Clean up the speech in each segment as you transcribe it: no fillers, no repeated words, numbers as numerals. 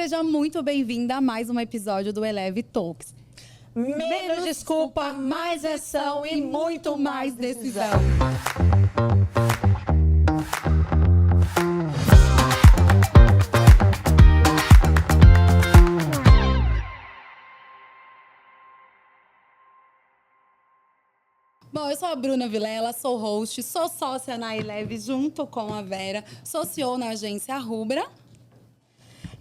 seja muito bem-vinda a mais um episódio do Eleve Talks. Menos desculpa, mais ação e muito mais decisão. Bom, eu sou a Bruna Vilela, sou host, sou sócia na Eleve junto com a Vera, sou CEO na agência Rubra.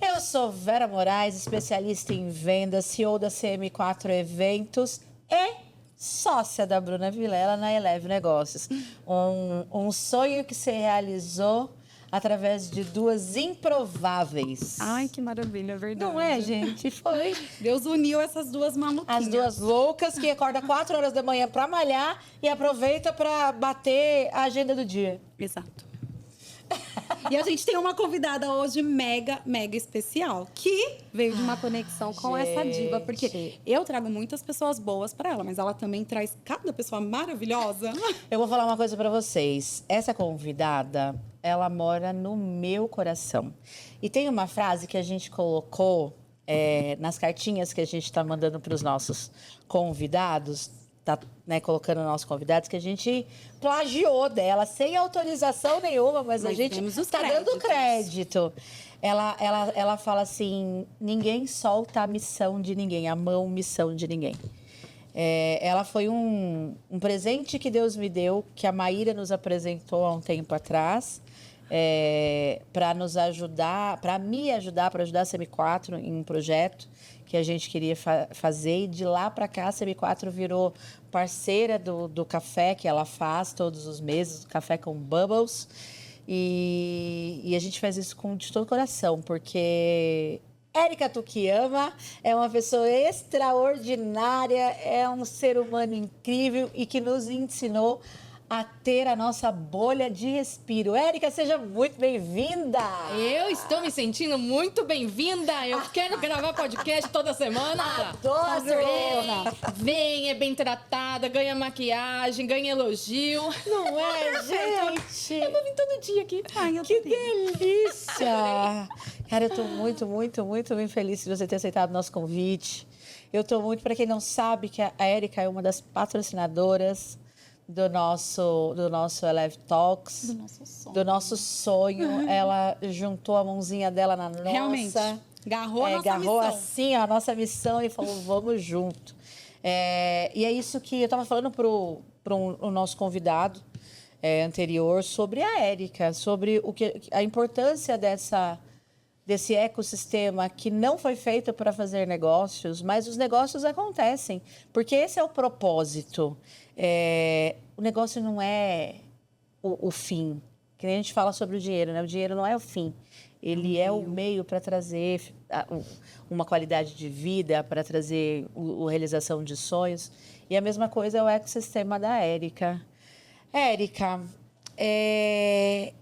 Eu sou Vera Moraes, especialista em vendas, CEO da CM4 Eventos e sócia da Bruna Vilela na Eleve Negócios. Um sonho que se realizou através de duas improváveis. Ai, que maravilha, é verdade. Não é, gente? Foi. Deus uniu essas duas maluquinhas. As duas loucas que acordam 4 horas da manhã para malhar e aproveita para bater a agenda do dia. Exato. E a gente tem uma convidada hoje mega especial, que veio de uma conexão com essa diva, porque eu trago muitas pessoas boas para ela, mas ela também traz cada pessoa maravilhosa. Eu vou falar uma coisa para vocês. Essa convidada, ela mora no meu coração. E tem uma frase que a gente colocou nas cartinhas que a gente está mandando para os nossos convidados, tá, né, colocando nossos convidados, que a gente plagiou dela, sem autorização nenhuma, mas a gente está dando crédito. Ela fala assim, ninguém solta a missão de ninguém, a missão de ninguém. Ela foi um presente que Deus me deu, que a Maíra nos apresentou há um tempo atrás, para nos ajudar, para ajudar a CM4 em um projeto que a gente queria fazer. E de lá para cá, a CM4 virou parceira do café que ela faz todos os meses, café com Bubbles. E a gente faz isso de todo o coração, porque Érica Tukiyama é uma pessoa extraordinária, é um ser humano incrível e que nos ensinou a ter a nossa bolha de respiro. Érica, seja muito bem-vinda! Eu estou me sentindo muito bem-vinda! Eu quero gravar podcast toda semana! Adoro! Vem, é bem tratada, ganha maquiagem, ganha elogio. Não é, gente? Eu vou vir todo dia aqui. Ai, que delícia! Cara, eu tô muito feliz de você ter aceitado o nosso convite. Eu tô muito, para quem não sabe, que a Érica é uma das patrocinadoras do nosso Eleve Talks. Do nosso sonho. Ela juntou a mãozinha dela na nossa. Realmente. Agarrou a nossa agarrou missão. Assim a nossa missão e falou, vamos junto. E é isso que eu estava falando para o nosso convidado anterior sobre a Érica, sobre a importância desse ecossistema que não foi feito para fazer negócios, mas os negócios acontecem, porque esse é o propósito. O negócio não é o fim, que a gente fala sobre o dinheiro, né? O dinheiro não é o fim, ele é o meio para trazer uma qualidade de vida, para trazer a realização de sonhos. E a mesma coisa é o ecossistema da Érica. Érica,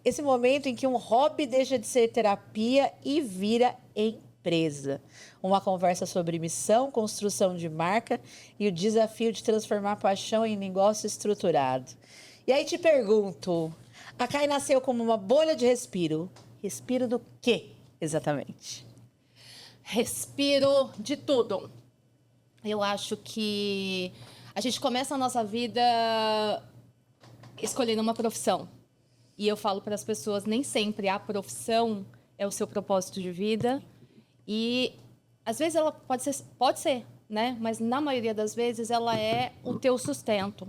esse momento em que um hobby deixa de ser terapia e vira empresa. Uma conversa sobre missão, construção de marca e o desafio de transformar paixão em negócio estruturado. E aí te pergunto, a Kai nasceu como uma bolha de respiro. Respiro do quê, exatamente? Respiro de tudo. Eu acho que a gente começa a nossa vida escolhendo uma profissão. E eu falo para as pessoas, nem sempre a profissão é o seu propósito de vida. E, às vezes, ela pode ser, né? Mas, na maioria das vezes, ela é o teu sustento.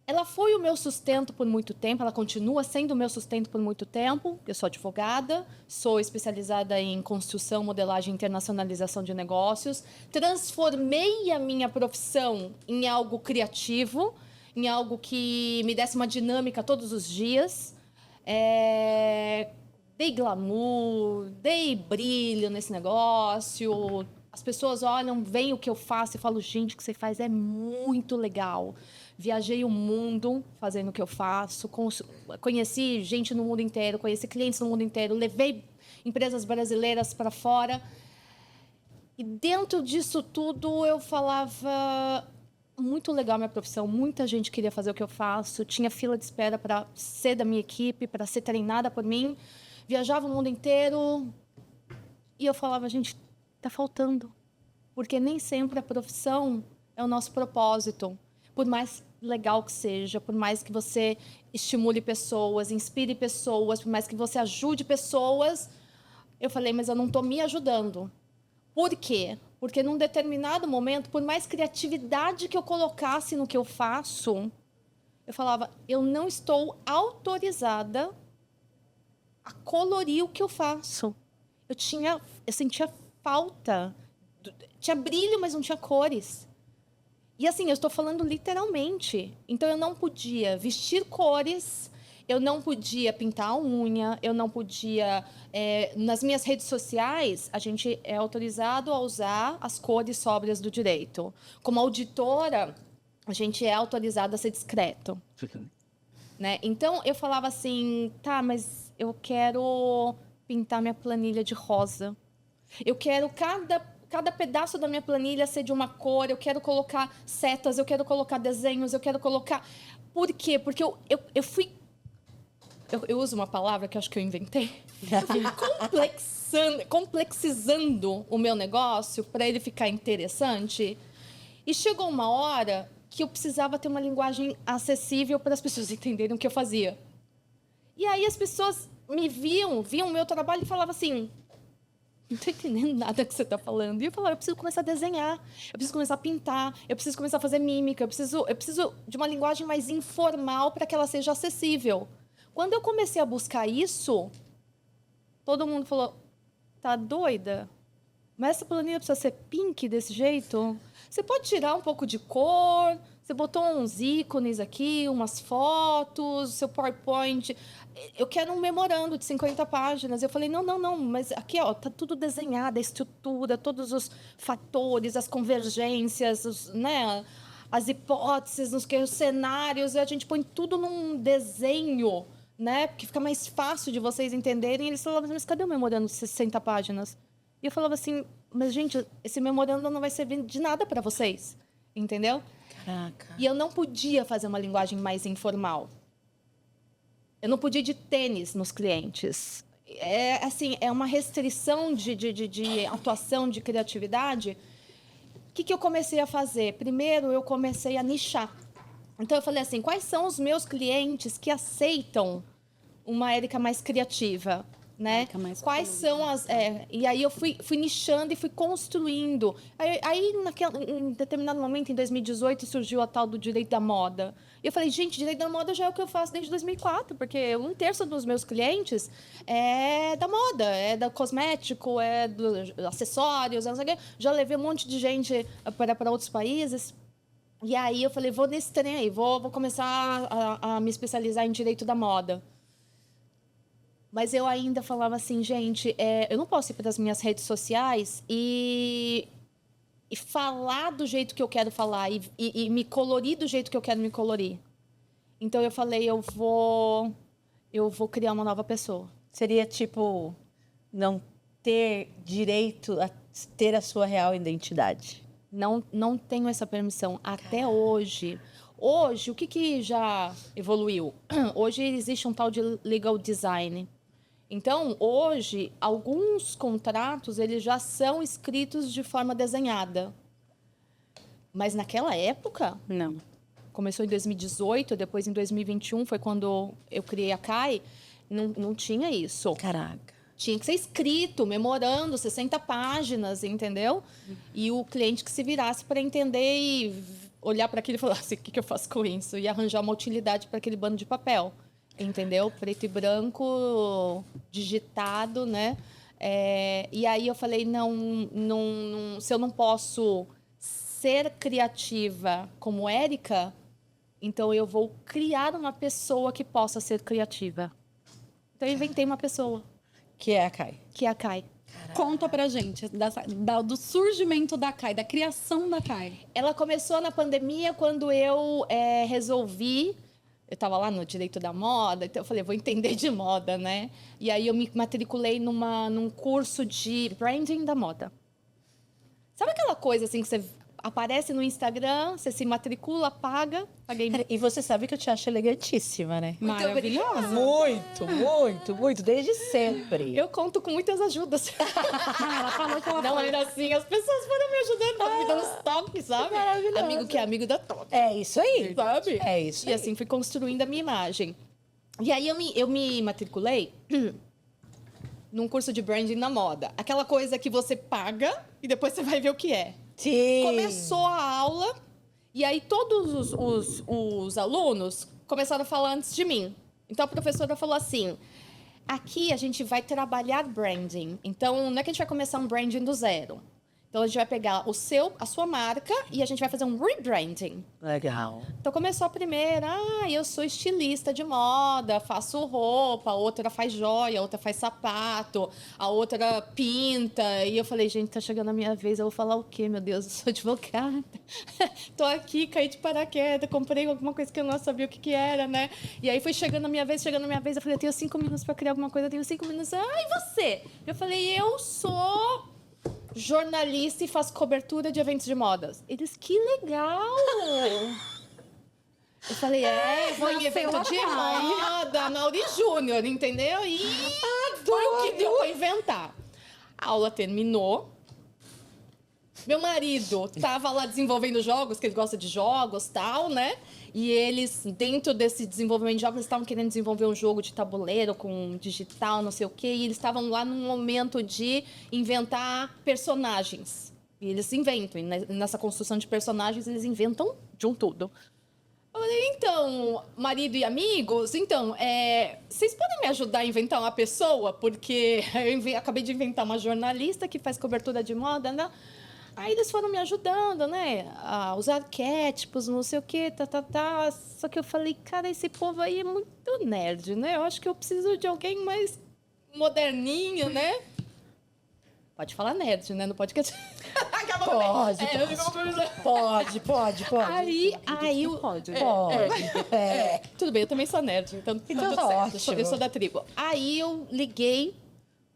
Ela foi o meu sustento por muito tempo, ela continua sendo o meu sustento por muito tempo. Eu sou advogada, sou especializada em construção, modelagem e internacionalização de negócios. Transformei a minha profissão em algo criativo, em algo que me desse uma dinâmica todos os dias. Dei glamour, dei brilho nesse negócio. As pessoas olham, veem o que eu faço e falam, gente, o que você faz é muito legal. Viajei o mundo fazendo o que eu faço, conheci gente no mundo inteiro, conheci clientes no mundo inteiro, levei empresas brasileiras para fora. E dentro disso tudo eu falava, muito legal a minha profissão, muita gente queria fazer o que eu faço, tinha fila de espera para ser da minha equipe, para ser treinada por mim. Viajava o mundo inteiro, E eu falava, gente, tá faltando. Porque nem sempre a profissão é o nosso propósito. Por mais legal que seja, por mais que você estimule pessoas, inspire pessoas, por mais que você ajude pessoas, eu falei, mas eu não estou me ajudando. Por quê? Porque num determinado momento, por mais criatividade que eu colocasse no que eu faço, eu falava, eu não estou autorizada a colorir o que eu faço. Eu sentia falta. Tinha brilho, mas não tinha cores. E assim, eu estou falando literalmente. Então, eu não podia vestir cores, eu não podia pintar a unha, eu não podia... nas minhas redes sociais, a gente é autorizado a usar as cores sóbrias do direito. Como auditora, a gente é autorizado a ser discreto. Né? Então, eu falava assim, tá, mas eu quero pintar minha planilha de rosa. Eu quero cada pedaço da minha planilha ser de uma cor, eu quero colocar setas, eu quero colocar desenhos, eu quero colocar... Por quê? Porque eu fui... Eu uso uma palavra que eu acho que eu inventei. Eu fui complexizando o meu negócio para ele ficar interessante. E chegou uma hora que eu precisava ter uma linguagem acessível para as pessoas entenderem o que eu fazia. E aí as pessoas me viam o meu trabalho e falavam assim... Não estou entendendo nada que você está falando. E eu falava, eu preciso começar a desenhar, eu preciso começar a pintar, eu preciso começar a fazer mímica, eu preciso de uma linguagem mais informal para que ela seja acessível. Quando eu comecei a buscar isso, todo mundo falou, tá doida? Mas essa planilha precisa ser pink desse jeito? Você pode tirar um pouco de cor, você botou uns ícones aqui, umas fotos, seu PowerPoint. Eu quero um memorando de 50 páginas. Eu falei, não, mas aqui, ó, tá tudo desenhado, a estrutura, todos os fatores, as convergências, né, as hipóteses, os cenários, a gente põe tudo num desenho, né, porque fica mais fácil de vocês entenderem. E eles falavam, mas cadê o memorando de 60 páginas? E eu falava assim, mas, gente, esse memorando não vai servir de nada para vocês, entendeu? Caraca. E eu não podia fazer uma linguagem mais informal. Eu não podia ir de tênis nos clientes. É uma restrição de atuação, de criatividade. O que eu comecei a fazer? Primeiro, eu comecei a nichar. Então, eu falei assim, quais são os meus clientes que aceitam uma Érica mais criativa? Né? Quais são as... e aí eu fui nichando e fui construindo. Em determinado momento, em 2018, surgiu a tal do direito da moda. E eu falei, gente, direito da moda já é o que eu faço desde 2004, porque 1/3 dos meus clientes é da moda, é do cosmético, é dos acessórios, não sei o quê. Já levei um monte de gente para outros países. E aí eu falei, vou nesse trem aí, vou começar a me especializar em direito da moda. Mas eu ainda falava assim, gente, eu não posso ir para as minhas redes sociais e falar do jeito que eu quero falar e me colorir do jeito que eu quero me colorir. Então, eu falei, eu vou criar uma nova pessoa. Seria, tipo, não ter direito a ter a sua real identidade. Não tenho essa permissão até hoje. Hoje, o que já evoluiu? Hoje existe um tal de legal design. Então, hoje, alguns contratos eles já são escritos de forma desenhada. Mas naquela época, não. Começou em 2018, depois em 2021 foi quando eu criei a CAI, não tinha isso. Caraca. Tinha que ser escrito, memorando, 60 páginas, entendeu? E o cliente que se virasse para entender e olhar para aquilo e falar assim, o que eu faço com isso? E arranjar uma utilidade para aquele bando de papel. Entendeu? Preto e branco, digitado, né? E aí eu falei, se eu não posso ser criativa como Érica, então eu vou criar uma pessoa que possa ser criativa. Então eu inventei uma pessoa. Que é a Kai. Que é a Kai. Conta pra gente do surgimento da Kai, da criação da Kai. Ela começou na pandemia quando eu resolvi... Eu estava lá no direito da moda, então eu falei, vou entender de moda, né? E aí eu me matriculei num curso de branding da moda. Sabe aquela coisa assim que você aparece no Instagram, você se matricula, paga, paguei. E você sabe que eu te acho elegantíssima, né? Maravilhosa. Muito, muito, muito, desde sempre. Eu conto com muitas ajudas. Ela falou que ela Não, foi. ainda assim, as pessoas foram me ajudando, foram me dando uns toques, sabe? Maravilhosa. Amigo que é amigo da toque. É isso aí. Sabe? É isso E aí. assim, fui construindo a minha imagem. E aí eu me matriculei num curso de branding na moda. Aquela coisa que você paga e depois você vai ver o que é. Sim. Começou a aula e aí todos os alunos começaram a falar antes de mim. Então a professora falou assim: aqui a gente vai trabalhar branding. Então não é que a gente vai começar um branding do zero. Então a gente vai pegar a sua marca e a gente vai fazer um rebranding. Legal. Então começou a primeira, eu sou estilista de moda, faço roupa, a outra faz joia, a outra faz sapato, a outra pinta. E eu falei, gente, tá chegando a minha vez, eu vou falar o quê, meu Deus? Eu sou advogada. Tô aqui, caí de paraquedas, comprei alguma coisa que eu não sabia o que era, né? E aí foi chegando a minha vez, eu falei, eu tenho 5 minutos para criar alguma coisa, eu tenho 5 minutos. E você? Eu falei, eu sou jornalista e faço cobertura de eventos de modas. Eles, que legal! Eu falei, vou em evento de moda, Mauri Júnior, entendeu? E foi o que deu pra inventar. A aula terminou. Meu marido tava lá desenvolvendo jogos, que ele gosta de jogos e tal, né? E eles, dentro desse desenvolvimento de jogos, eles estavam querendo desenvolver um jogo de tabuleiro com digital, não sei o quê. E eles estavam lá num momento de inventar personagens. E eles inventam. E nessa construção de personagens, eles inventam de um tudo. Eu falei, então, marido e amigos, então, vocês podem me ajudar a inventar uma pessoa? Porque eu acabei de inventar uma jornalista que faz cobertura de moda, né? Aí eles foram me ajudando, né? Os arquétipos, não sei o quê, tá. Só que eu falei, cara, esse povo aí é muito nerd, né? Eu acho que eu preciso de alguém mais moderninho, né? Pode falar nerd, né? No podcast. Pode. Aí Pode. tudo bem, eu também sou nerd, então tudo tá certo. ótimo. Eu sou da tribo. Aí eu liguei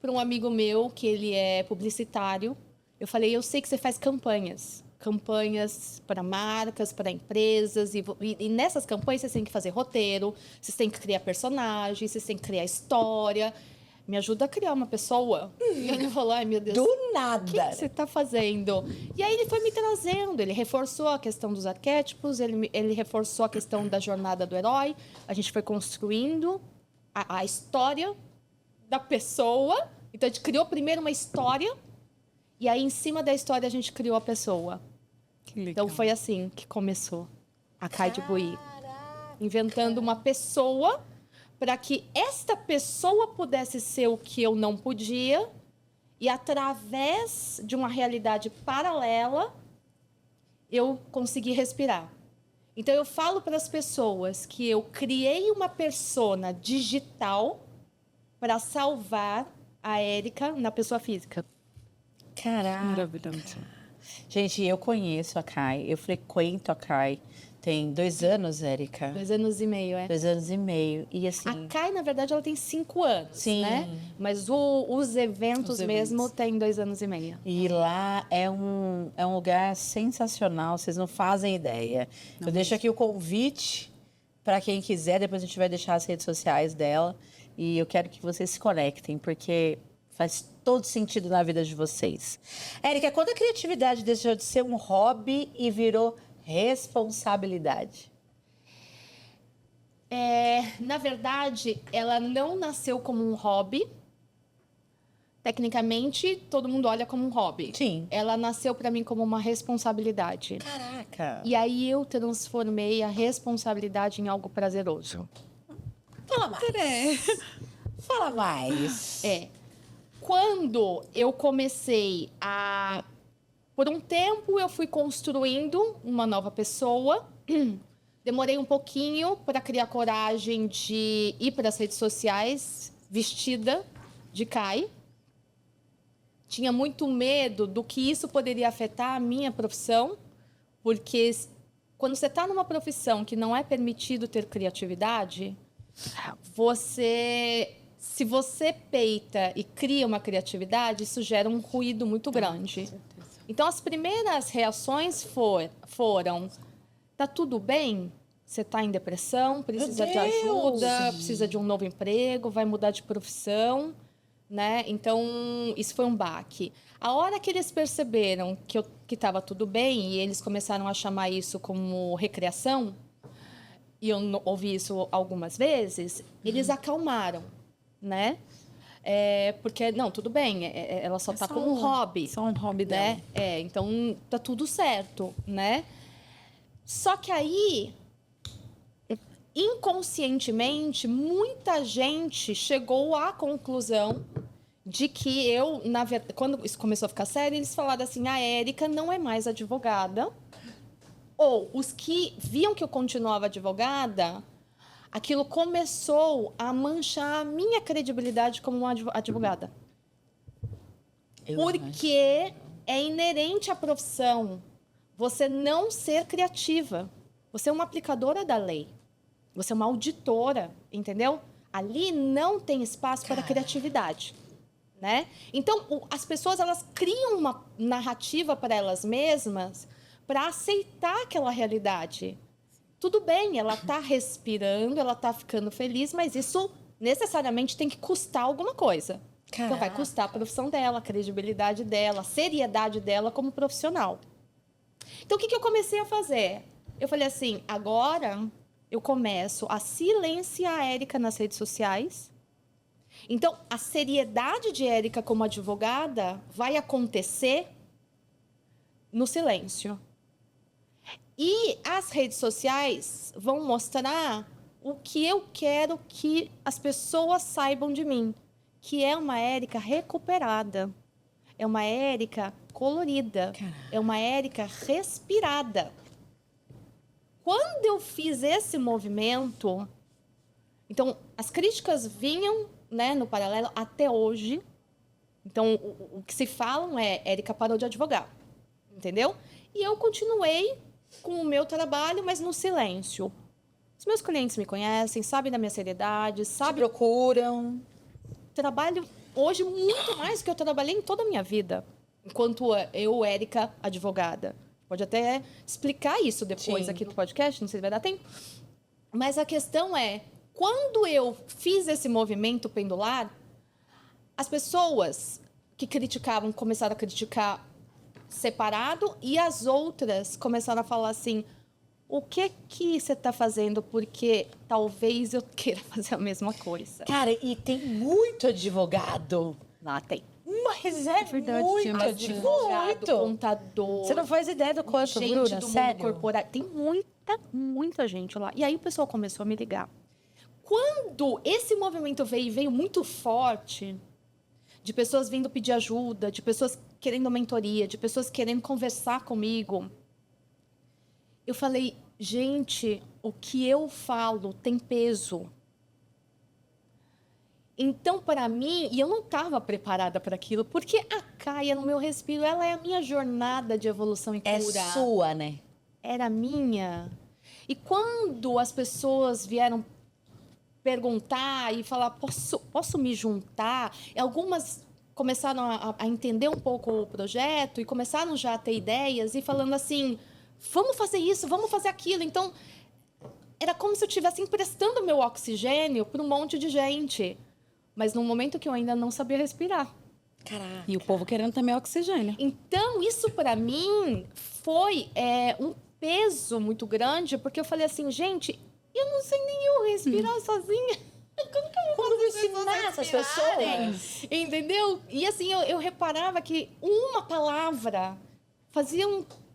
para um amigo meu, que ele é publicitário. Eu falei, eu sei que você faz campanhas para marcas, para empresas, e nessas campanhas vocês têm que fazer roteiro, vocês têm que criar personagens, vocês têm que criar história. Me ajuda a criar uma pessoa. E ele falou, ai meu Deus. Do O que nada. você está fazendo? E aí ele foi me trazendo, ele reforçou a questão dos arquétipos, ele reforçou a questão da jornada do herói, a gente foi construindo a história da pessoa. Então a gente criou primeiro uma história, e aí em cima da história a gente criou a pessoa. Que legal. Então foi assim que começou a Kai de Buí. Inventando uma pessoa para que esta pessoa pudesse ser o que eu não podia, e através de uma realidade paralela eu consegui respirar. Então eu falo para as pessoas que eu criei uma persona digital para salvar a Érica na pessoa física. Caraca. Maravilhoso. Gente, eu conheço a Kai, eu frequento a Kai. Tem 2 anos, Érica. 2 anos e meio, 2 anos e meio. E assim. A Kai, na verdade, ela tem 5 anos, Sim. né? Mas os eventos mesmo tem 2 anos e meio. E lá é um lugar sensacional, vocês não fazem ideia. Eu deixo aqui o convite para quem quiser, depois a gente vai deixar as redes sociais dela. E eu quero que vocês se conectem, porque faz todo sentido na vida de vocês. Érica, quando a criatividade deixou de ser um hobby e virou responsabilidade? Na verdade, ela não nasceu como um hobby. Tecnicamente, todo mundo olha como um hobby. Sim. Ela nasceu para mim como uma responsabilidade. Caraca. E aí eu transformei a responsabilidade em algo prazeroso. Fala mais. Fala mais. Quando eu comecei a... Por um tempo, eu fui construindo uma nova pessoa. Demorei um pouquinho para criar coragem de ir para as redes sociais vestida de Kai. Tinha muito medo do que isso poderia afetar a minha profissão, porque quando você está numa profissão que não é permitido ter criatividade, se você peita e cria uma criatividade, isso gera um ruído muito grande. Então, as primeiras reações foram: tá tudo bem? Você está em depressão, precisa de ajuda, precisa de um novo emprego, vai mudar de profissão, né? Então, isso foi um baque. A hora que eles perceberam que estava tudo bem e eles começaram a chamar isso como recreação, e eu ouvi isso algumas vezes, eles acalmaram, né? Porque, não, tudo bem, ela só está com um hobby. Só um hobby né? dela. Então, tá tudo certo, né? Só que aí, inconscientemente, muita gente chegou à conclusão de que eu, na verdade, quando isso começou a ficar sério, eles falaram assim: a Érica não é mais advogada. Ou os que viam que eu continuava advogada, aquilo começou a manchar a minha credibilidade como uma advogada. Porque é inerente à profissão você não ser criativa. Você é uma aplicadora da lei. Você é uma auditora, entendeu? Ali não tem espaço para criatividade, né? Então, as pessoas, elas criam uma narrativa para elas mesmas para aceitar aquela realidade. Tudo bem, ela está respirando, ela está ficando feliz, mas isso necessariamente tem que custar alguma coisa. Caraca. Então, vai custar a profissão dela, a credibilidade dela, a seriedade dela como profissional. Então, o que eu comecei a fazer? Eu falei assim: agora eu começo a silenciar a Érica nas redes sociais. Então, a seriedade de Érica como advogada vai acontecer no silêncio. E as redes sociais vão mostrar o que eu quero que as pessoas saibam de mim, que é uma Érica recuperada, é uma Érica colorida, é uma Érica respirada. Quando eu fiz esse movimento, então as críticas vinham, né, no paralelo até hoje. Então o que se falam é: Érica parou de advogar, entendeu? E eu continuei com o meu trabalho, mas no silêncio. Os meus clientes me conhecem, sabem da minha seriedade, sabem. Te procuram. Trabalho hoje muito mais do que eu trabalhei em toda a minha vida, enquanto eu, Érica, advogada. Pode até explicar isso depois Sim. aqui no podcast, não sei se vai dar tempo. Mas a questão é, quando eu fiz esse movimento pendular, as pessoas que criticavam começaram a criticar separado e as outras começaram a falar assim: o que você está fazendo? Porque talvez eu queira fazer a mesma coisa. Cara, e tem muito advogado. Lá tem. Mas é verdade, muito tinha bastante. Advogado, muito. contador. Você não faz ideia do quanto, gente Bruna? do Sério? mundo corporativo. Tem muita gente lá. E aí o pessoal começou a me ligar. Quando esse movimento veio muito forte, de pessoas vindo pedir ajuda, de pessoas querendo mentoria, de pessoas querendo conversar comigo, eu falei: gente, o que eu falo tem peso. Então, para mim, e eu não estava preparada para aquilo, porque a Caia, no meu respiro, ela é a minha jornada de evolução e É cura. sua, né? Era minha. E quando as pessoas vieram perguntar e falar: posso me juntar? E algumas começaram a entender um pouco o projeto e começaram já a ter ideias e falando assim: vamos fazer isso, vamos fazer aquilo. Então, era como se eu estivesse emprestando meu oxigênio para um monte de gente. Mas num momento que eu ainda não sabia respirar. Caraca. E o povo querendo também oxigênio. Então, isso para mim foi um peso muito grande, porque eu falei assim: gente, eu não sei nem eu respirar sozinha. Como eu vou ensinar essas pessoas? Entendeu? E assim, eu reparava que uma palavra fazia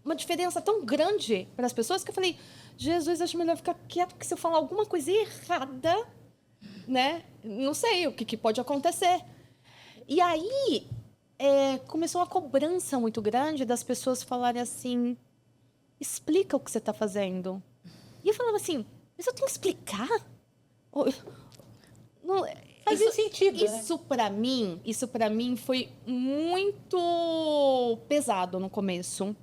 uma diferença tão grande para as pessoas que eu falei: Jesus, acho melhor ficar quieto, porque se eu falar alguma coisa errada, né? Não sei o que pode acontecer. E aí começou uma cobrança muito grande das pessoas falarem assim: explica o que você está fazendo. E eu falava assim: mas eu tenho que explicar? Não, Fazia sentido, né? Isso para mim foi muito pesado no começo,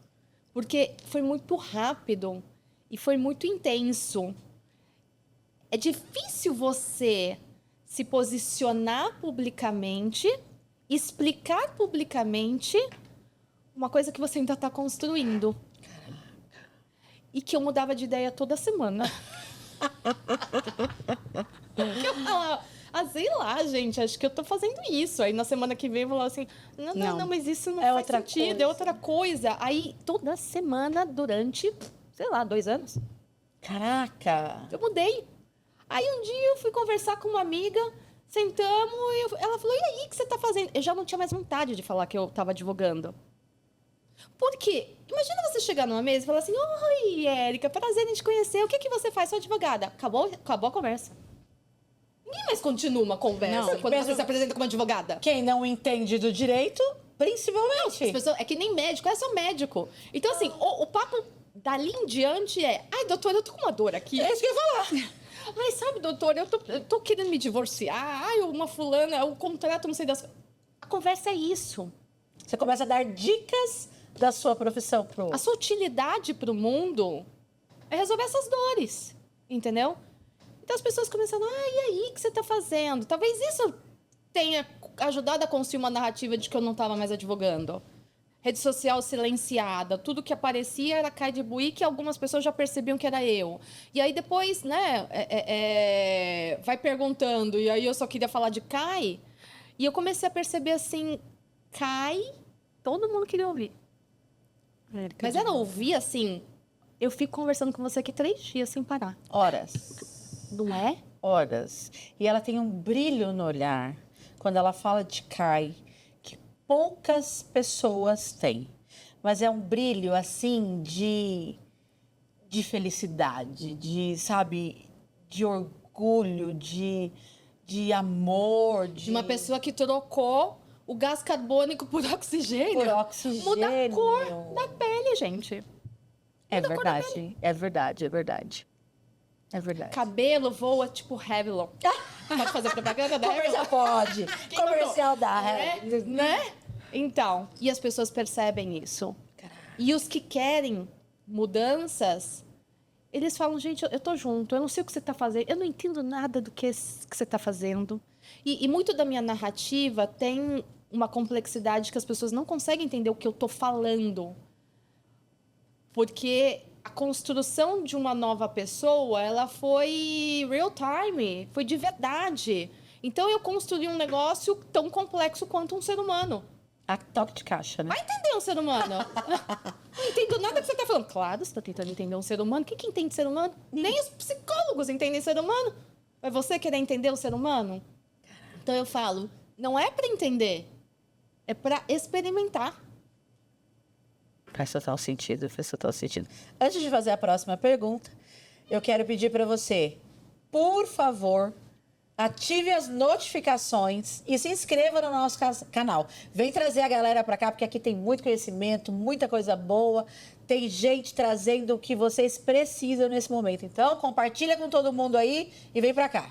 porque foi muito rápido e foi muito intenso. É difícil você se posicionar publicamente, explicar publicamente uma coisa que você ainda está construindo. E que eu mudava de ideia toda semana. Que eu falava, sei lá, gente, acho que eu tô fazendo isso. Aí na semana que vem eu falava assim, não, mas isso não faz outra sentido, coisa. é outra coisa. Aí toda semana durante, sei lá, 2 anos, Caraca! eu mudei. Aí um dia eu fui conversar com uma amiga, sentamos e ela falou, e aí, o que você tá fazendo? Eu já não tinha mais vontade de falar que eu tava advogando. Por quê? Imagina você chegar numa mesa e falar assim, oi, Érica, prazer em te conhecer, o que que você faz? Sou advogada. Acabou a conversa. Ninguém mais continua uma conversa Não, quando você se apresenta como advogada. Quem não entende do direito, principalmente. As pessoas, é que nem médico, é só médico. Então, assim, o papo dali em diante é, ai, doutor, eu tô com uma dor aqui. É isso que eu ia falar. Ai, sabe, doutor, eu tô querendo me divorciar. Ai, uma fulana, o contrato, não sei das... A conversa é isso. Você começa a dar dicas da sua profissão pro... A sua utilidade pro mundo é resolver essas dores, entendeu? Então as pessoas começam, e aí, o que você tá fazendo? Talvez isso tenha ajudado a construir uma narrativa de que eu não estava mais advogando. Rede social silenciada, tudo que aparecia era Kai de Buí, que algumas pessoas já percebiam que era eu. E aí depois, né, vai perguntando, e aí eu só queria falar de Kai, e eu comecei a perceber assim, Kai, todo mundo queria ouvir. Mas era ouvir assim, eu fico conversando com você aqui 3 dias sem parar. Horas. Não é? Horas. E ela tem um brilho no olhar quando ela fala de Kai que poucas pessoas têm. Mas é um brilho, assim, de felicidade, sabe, de orgulho, de amor. De uma pessoa que trocou o gás carbônico por oxigênio. Por oxigênio. Muda a cor da pele, gente. É verdade, é verdade, é verdade. É verdade. Cabelo voa tipo Revlon. Pode fazer propaganda da Comercial Revlon? pode. Comercial da Né? Então, e as pessoas percebem isso. E os que querem mudanças, eles falam, gente, eu tô junto, eu não sei o que você tá fazendo, eu não entendo nada do que você tá fazendo. E muito da minha narrativa tem uma complexidade que as pessoas não conseguem entender o que eu tô falando. Porque a construção de uma nova pessoa, ela foi real time, foi de verdade. Então, eu construí um negócio tão complexo quanto um ser humano. A toque de caixa, né? Vai entender um ser humano. Não entendo nada que você está falando. Claro, você está tentando entender um ser humano. Quem que entende ser humano? Nem os psicólogos entendem ser humano. Vai você querer entender o ser humano? Então, eu falo, não é para entender, é para experimentar. Faz total sentido, faz total sentido. Antes de fazer a próxima pergunta, eu quero pedir para você, por favor, ative as notificações e se inscreva no nosso canal. Vem trazer a galera para cá, porque aqui tem muito conhecimento, muita coisa boa. Tem gente trazendo o que vocês precisam nesse momento. Então, compartilha com todo mundo aí e vem para cá.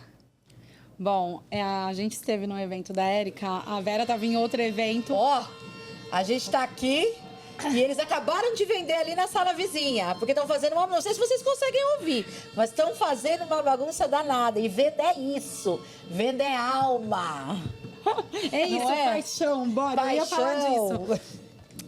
Bom, a gente esteve no evento da Érica, a Vera estava em outro evento. Ó, a gente está aqui e eles acabaram de vender ali na sala vizinha, porque estão fazendo uma... Não sei se vocês conseguem ouvir, mas estão fazendo uma bagunça danada. E vender é isso, vender é alma. É isso, paixão, bora, eu ia falar disso.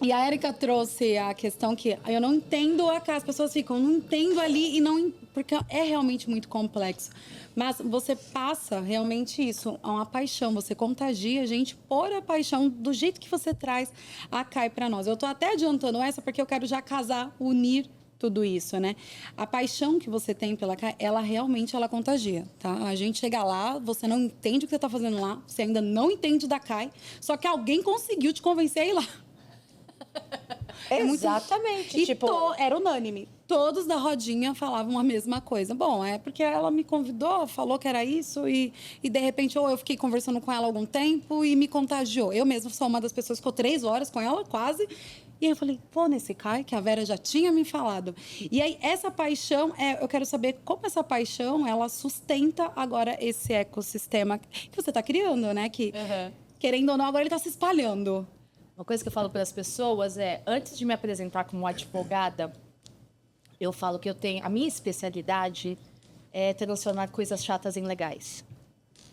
E a Érica trouxe a questão que eu não entendo, as pessoas ficam, não entendo ali e não... Porque é realmente muito complexo. Mas você passa realmente isso, uma paixão. Você contagia a gente por a paixão, do jeito que você traz a Kai para nós. Eu tô até adiantando essa porque eu quero já casar, unir tudo isso, né? A paixão que você tem pela Kai, ela realmente contagia, tá? A gente chega lá, você não entende o que você tá fazendo lá, você ainda não entende da Kai, só que alguém conseguiu te convencer a ir lá. Exatamente. Era unânime. Todos da rodinha falavam a mesma coisa. Bom, é porque ela me convidou, falou que era isso e de repente ou eu fiquei conversando com ela há algum tempo e me contagiou. Eu mesma sou uma das pessoas que ficou 3 horas com ela, quase. E aí eu falei, vou nesse Kai, que a Vera já tinha me falado. E aí essa paixão, eu quero saber como essa paixão, ela sustenta agora esse ecossistema que você está criando, né? Que, querendo ou não, agora ele está se espalhando. Uma coisa que eu falo para as pessoas é, antes de me apresentar como advogada, eu falo que a minha especialidade é transformar coisas chatas em legais.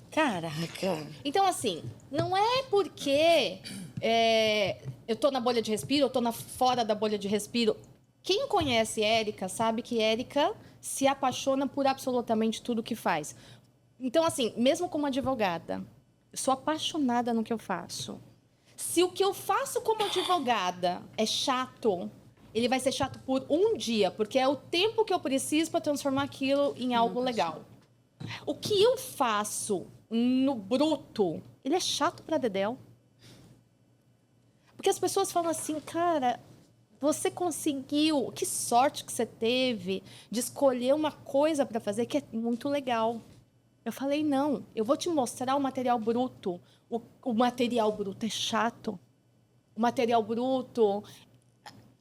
Caraca! Então, assim, não é porque eu tô na bolha de respiro, eu tô fora da bolha de respiro. Quem conhece Érica sabe que Érica se apaixona por absolutamente tudo que faz. Então, assim, mesmo como advogada, eu sou apaixonada no que eu faço. Se o que eu faço como advogada é chato, ele vai ser chato por um dia, porque é o tempo que eu preciso para transformar aquilo em algo legal. O que eu faço no bruto, ele é chato para dedéu. Porque as pessoas falam assim, cara, você conseguiu, que sorte que você teve de escolher uma coisa para fazer que é muito legal. Eu falei, não, eu vou te mostrar o material bruto. O material bruto é chato. O material bruto...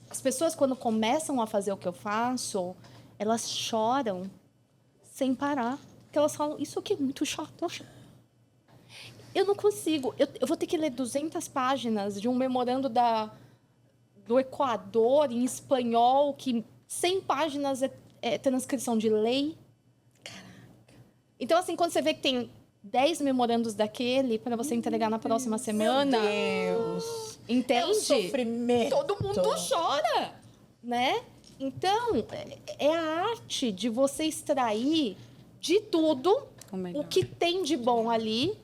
As pessoas, quando começam a fazer o que eu faço, elas choram sem parar. Porque elas falam, isso aqui é muito chato. Eu não consigo. Eu vou ter que ler 200 páginas de um memorando do Equador em espanhol, que 100 páginas é transcrição de lei. Então, assim, quando você vê que tem 10 memorandos daquele para você entregar na próxima semana... Meu Deus! Entende? É um sofrimento. Todo mundo chora, né? Então, é a arte de você extrair de tudo o que tem de bom ali,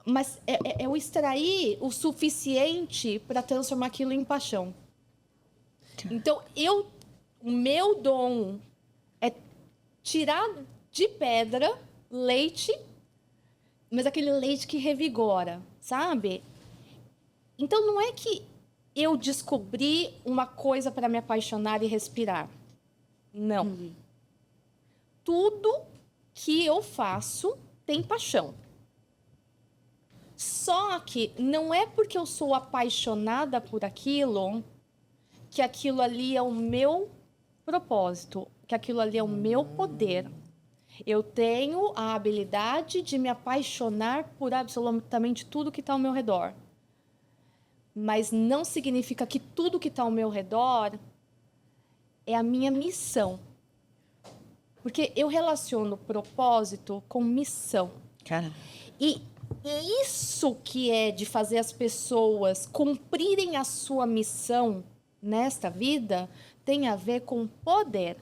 mas é o extrair o suficiente para transformar aquilo em paixão. Então, o meu dom é tirar de pedra leite, mas aquele leite que revigora, sabe? Então, não é que eu descobri uma coisa para me apaixonar e respirar. Não. Tudo que eu faço tem paixão. Só que não é porque eu sou apaixonada por aquilo que aquilo ali é o meu propósito, que aquilo ali é o meu poder. Eu tenho a habilidade de me apaixonar por absolutamente tudo que está ao meu redor. Mas não significa que tudo que está ao meu redor é a minha missão. Porque eu relaciono propósito com missão. Cara. E isso que é de fazer as pessoas cumprirem a sua missão nesta vida tem a ver com poder.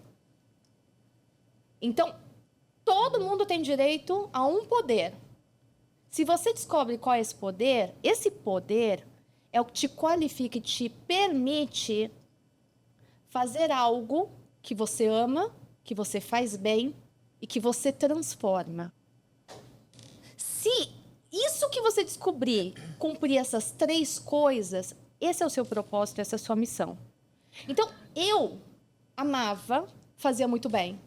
Então, todo mundo tem direito a um poder. Se você descobre qual é esse poder é o que te qualifica e te permite fazer algo que você ama, que você faz bem e que você transforma. Se isso que você descobrir cumprir essas 3 coisas, esse é o seu propósito, essa é a sua missão. Então, eu amava, fazia muito bem,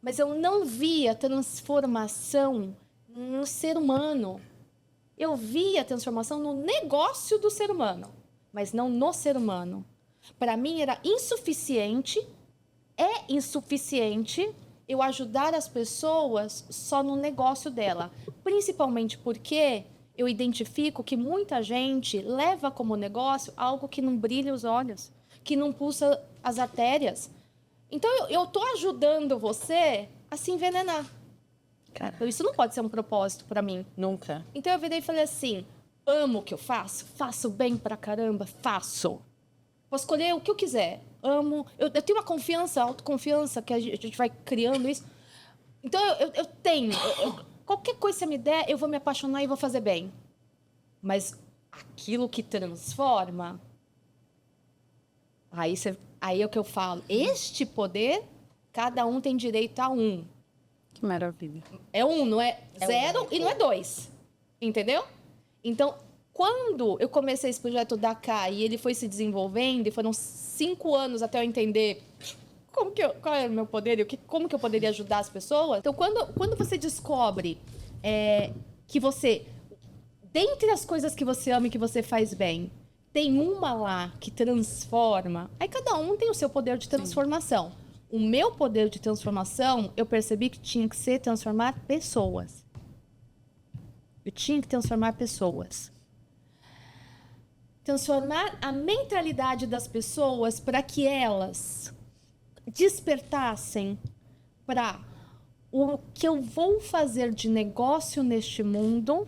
mas eu não via transformação no ser humano. Eu via transformação no negócio do ser humano, mas não no ser humano. Para mim era insuficiente, é insuficiente eu ajudar as pessoas só no negócio dela. Principalmente porque eu identifico que muita gente leva como negócio algo que não brilha os olhos, que não pulsa as artérias. Então, eu estou ajudando você a se envenenar. Cara. Então, isso não pode ser um propósito para mim. Nunca. Então, eu virei e falei assim, amo o que eu faço bem pra caramba, faço. Posso escolher o que eu quiser. Amo. Eu tenho uma confiança, autoconfiança, que a gente vai criando isso. Então, eu tenho. Qualquer coisa que você me der, eu vou me apaixonar e vou fazer bem. Mas aquilo que transforma... Aí é o que eu falo. Este poder, cada um tem direito a um. Que maravilha. É um, não é 0 e não é 2. Entendeu? Então, quando eu comecei esse projeto da Cá e ele foi se desenvolvendo, e foram 5 anos até eu entender qual era o meu poder e como que eu poderia ajudar as pessoas. Então, quando você descobre que você, dentre as coisas que você ama e que você faz bem, tem uma lá que transforma, aí cada um tem o seu poder de transformação. Sim. O meu poder de transformação, eu percebi que tinha que ser transformar pessoas. Eu tinha que transformar pessoas. Transformar a mentalidade das pessoas para que elas despertassem para o que eu vou fazer de negócio neste mundo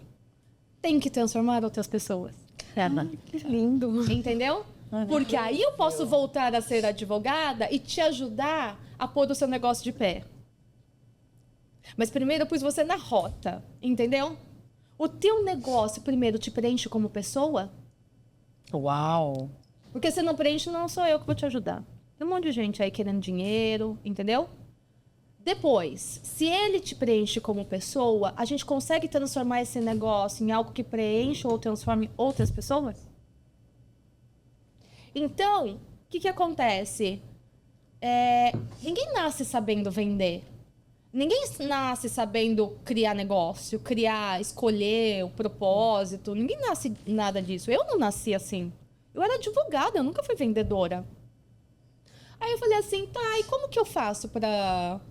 tem que transformar outras pessoas. Que lindo. Entendeu? Porque aí eu posso voltar a ser advogada e te ajudar a pôr o seu negócio de pé. Mas primeiro eu pus você na rota, entendeu? O teu negócio primeiro te preenche como pessoa? Uau! Porque se não preenche, não sou eu que vou te ajudar. Tem um monte de gente aí querendo dinheiro, entendeu? Depois, se ele te preenche como pessoa, a gente consegue transformar esse negócio em algo que preenche ou transforme outras pessoas? Então, o que acontece? Ninguém nasce sabendo vender. Ninguém nasce sabendo criar negócio, escolher o propósito. Ninguém nasce nada disso. Eu não nasci assim. Eu era advogada, eu nunca fui vendedora. Aí eu falei assim, tá, e como que eu faço pra...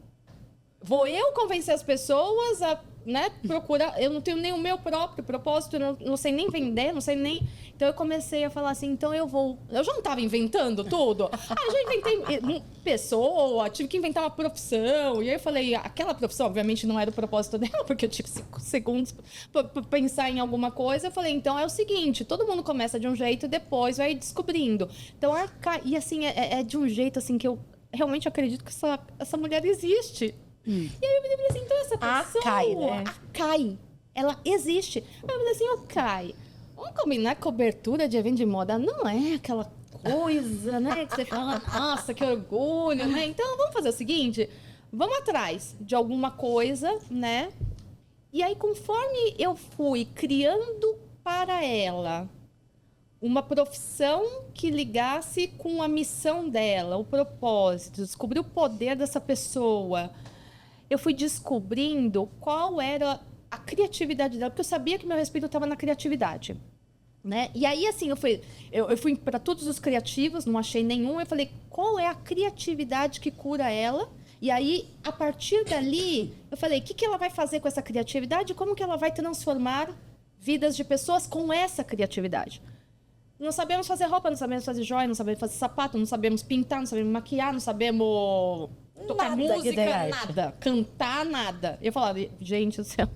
Vou eu convencer as pessoas a, né, procurar... Eu não tenho nem o meu próprio propósito, eu não sei nem vender, não sei nem... Então eu comecei a falar assim, então eu vou... Eu já não estava inventando tudo. Aí já inventei pessoa, tive que inventar uma profissão. E aí eu falei, aquela profissão obviamente não era o propósito dela, porque eu tive 5 segundos para pensar em alguma coisa. Eu falei, então é o seguinte, todo mundo começa de um jeito e depois vai descobrindo. Então, e assim, é de um jeito assim que eu realmente acredito que essa mulher existe. E aí eu falei assim, então essa pessoa... A Kai, ela existe. Aí eu falei assim, Kai, vamos combinar que cobertura de evento de moda não é aquela coisa, né? Que você fala, nossa, que orgulho, né? Então vamos fazer o seguinte, vamos atrás de alguma coisa, né? E aí conforme eu fui criando para ela uma profissão que ligasse com a missão dela, o propósito, descobrir o poder dessa pessoa... Eu fui descobrindo qual era a criatividade dela, porque eu sabia que meu respeito estava na criatividade, né? E aí, assim, eu fui para todos os criativos, não achei nenhum. Eu falei, qual é a criatividade que cura ela? E aí, a partir dali, eu falei, o que ela vai fazer com essa criatividade? Como que ela vai transformar vidas de pessoas com essa criatividade? Não sabemos fazer roupa, não sabemos fazer joia, não sabemos fazer sapato, não sabemos pintar, não sabemos maquiar, não sabemos... tocar música, nada. Cantar, nada. Eu falava, gente do céu,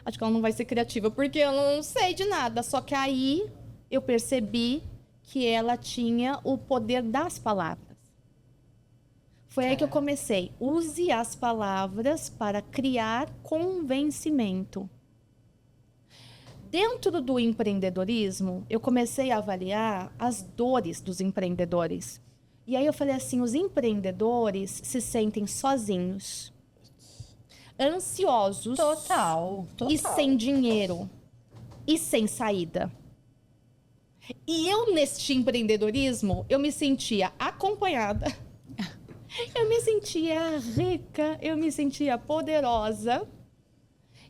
acho que ela não vai ser criativa, porque eu não sei de nada. Só que aí eu percebi que ela tinha o poder das palavras. Foi aí que eu comecei. Use as palavras para criar convencimento. Dentro do empreendedorismo, eu comecei a avaliar as dores dos empreendedores. E aí eu falei assim, os empreendedores se sentem sozinhos, ansiosos, Total. e sem dinheiro, e sem saída. E eu, neste empreendedorismo, eu me sentia acompanhada, eu me sentia rica, eu me sentia poderosa.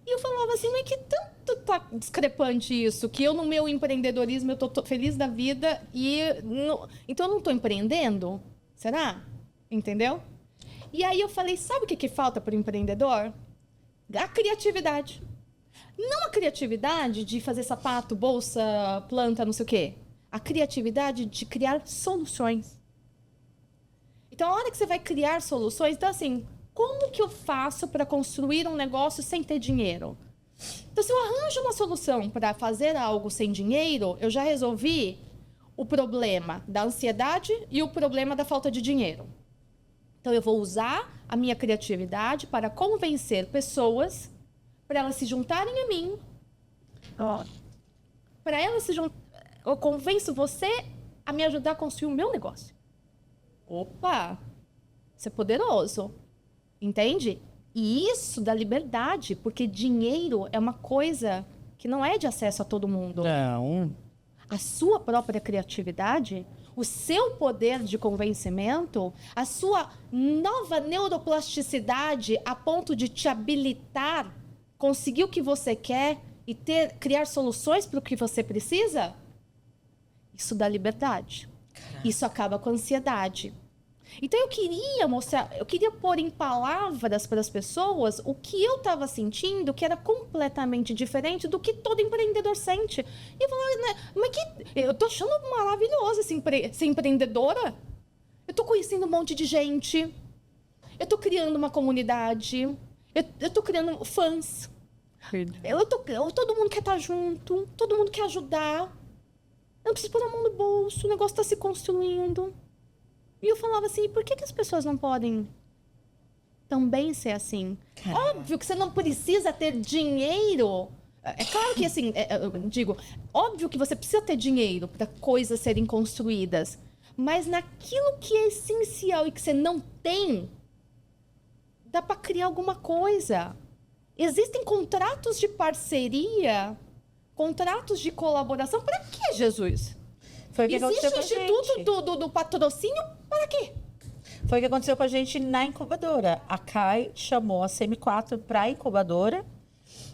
E eu falava assim, mas que tanto tá discrepante isso, que eu no meu empreendedorismo eu tô feliz da vida então eu não tô empreendendo? Será? Entendeu? E aí eu falei, sabe o que falta para o empreendedor? A criatividade. Não a criatividade de fazer sapato, bolsa, planta, não sei o quê. A criatividade de criar soluções. Então, a hora que você vai criar soluções, então assim... Como que eu faço para construir um negócio sem ter dinheiro? Então, se eu arranjo uma solução para fazer algo sem dinheiro, eu já resolvi o problema da ansiedade e o problema da falta de dinheiro. Então, eu vou usar a minha criatividade para convencer pessoas para elas se juntarem a mim. Para elas se juntarem... Eu convenço você a me ajudar a construir o meu negócio. Opa! Isso é poderoso. Entende? E isso dá liberdade, porque dinheiro é uma coisa que não é de acesso a todo mundo. Não. A sua própria criatividade, o seu poder de convencimento, a sua nova neuroplasticidade a ponto de te habilitar, conseguir o que você quer e criar soluções para o que você precisa, isso dá liberdade. Caraca. Isso acaba com a ansiedade. Então, eu queria mostrar, eu queria pôr em palavras para as pessoas o que eu estava sentindo, que era completamente diferente do que todo empreendedor sente. E eu falava, né, mas eu tô achando maravilhoso ser empreendedora. Eu tô conhecendo um monte de gente. Eu tô criando uma comunidade. Eu tô criando fãs. Todo mundo quer estar junto, todo mundo quer ajudar. Eu não preciso pôr a mão no bolso, o negócio está se construindo. E eu falava assim, por que as pessoas não podem também ser assim? Caramba. Óbvio que você não precisa ter dinheiro. É claro que, assim, eu digo, óbvio que você precisa ter dinheiro para coisas serem construídas. Mas naquilo que é essencial e que você não tem, dá para criar alguma coisa. Existem contratos de parceria, contratos de colaboração. Para quê, Jesus? Foi o que Existe aconteceu o com a Instituto gente. do Patrocínio para quê? Foi o que aconteceu com a gente na incubadora. A Kai chamou a CM4 para a incubadora.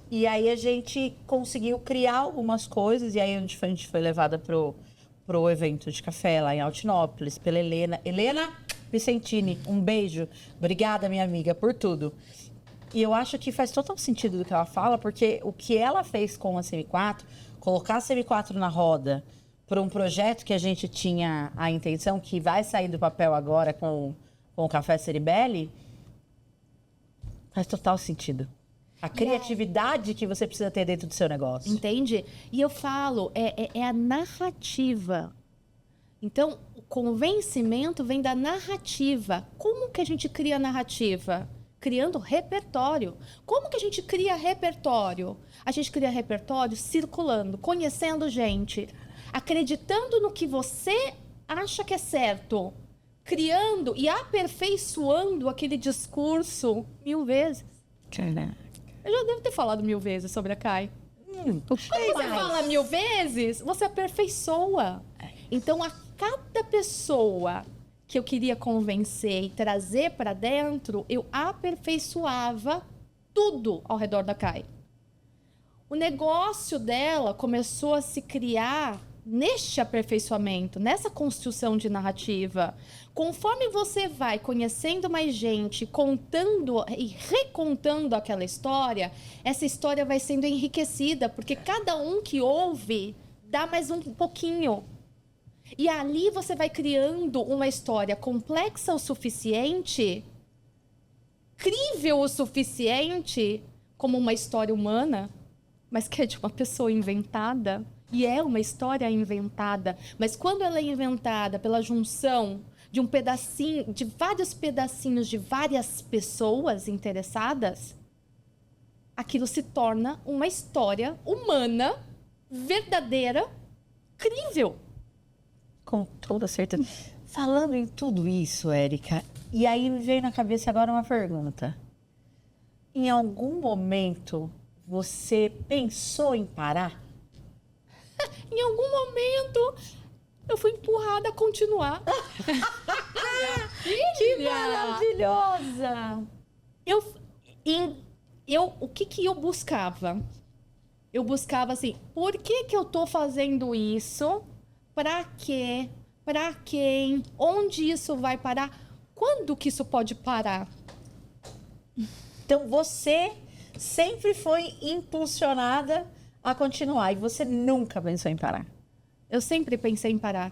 E aí a gente conseguiu criar algumas coisas. E aí a gente foi levada pro evento de café lá em Altinópolis, pela Helena. Helena Vicentini, um beijo. Obrigada, minha amiga, por tudo. E eu acho que faz total sentido do que ela fala, porque o que ela fez com a CM4, colocar a CM4 na roda para um projeto que a gente tinha a intenção, que vai sair do papel agora com o Café Ceribelli, faz total sentido. A criatividade que você precisa ter dentro do seu negócio. Entende? E eu falo, é a narrativa. Então, o convencimento vem da narrativa. Como que a gente cria narrativa? Criando repertório. Como que a gente cria repertório? A gente cria repertório circulando, conhecendo gente, acreditando no que você acha que é certo, criando e aperfeiçoando aquele discurso 1000 vezes. Caraca. Eu já devo ter falado 1000 vezes sobre a Kai. Quando você fala 1000 vezes, você aperfeiçoa. Então, a cada pessoa que eu queria convencer e trazer para dentro, eu aperfeiçoava tudo ao redor da Kai. O negócio dela começou a se criar neste aperfeiçoamento, nessa construção de narrativa. Conforme você vai conhecendo mais gente, contando e recontando aquela história, essa história vai sendo enriquecida, porque cada um que ouve dá mais um pouquinho. E ali você vai criando uma história complexa o suficiente, crível o suficiente, como uma história humana, mas que é de uma pessoa inventada. E é uma história inventada. Mas quando ela é inventada pela junção de um pedacinho, de vários pedacinhos de várias pessoas interessadas, aquilo se torna uma história humana, verdadeira, crível. Com toda certeza. Falando em tudo isso, Érica, e aí me veio na cabeça agora uma pergunta. Em algum momento, você pensou em parar? Em algum momento, eu fui empurrada a continuar. Que maravilhosa! O que eu buscava? Eu buscava assim, por que eu tô fazendo isso? Pra quê? Pra quem? Onde isso vai parar? Quando que isso pode parar? Então, você sempre foi impulsionada a continuar e você nunca pensou em parar. Eu sempre pensei em parar.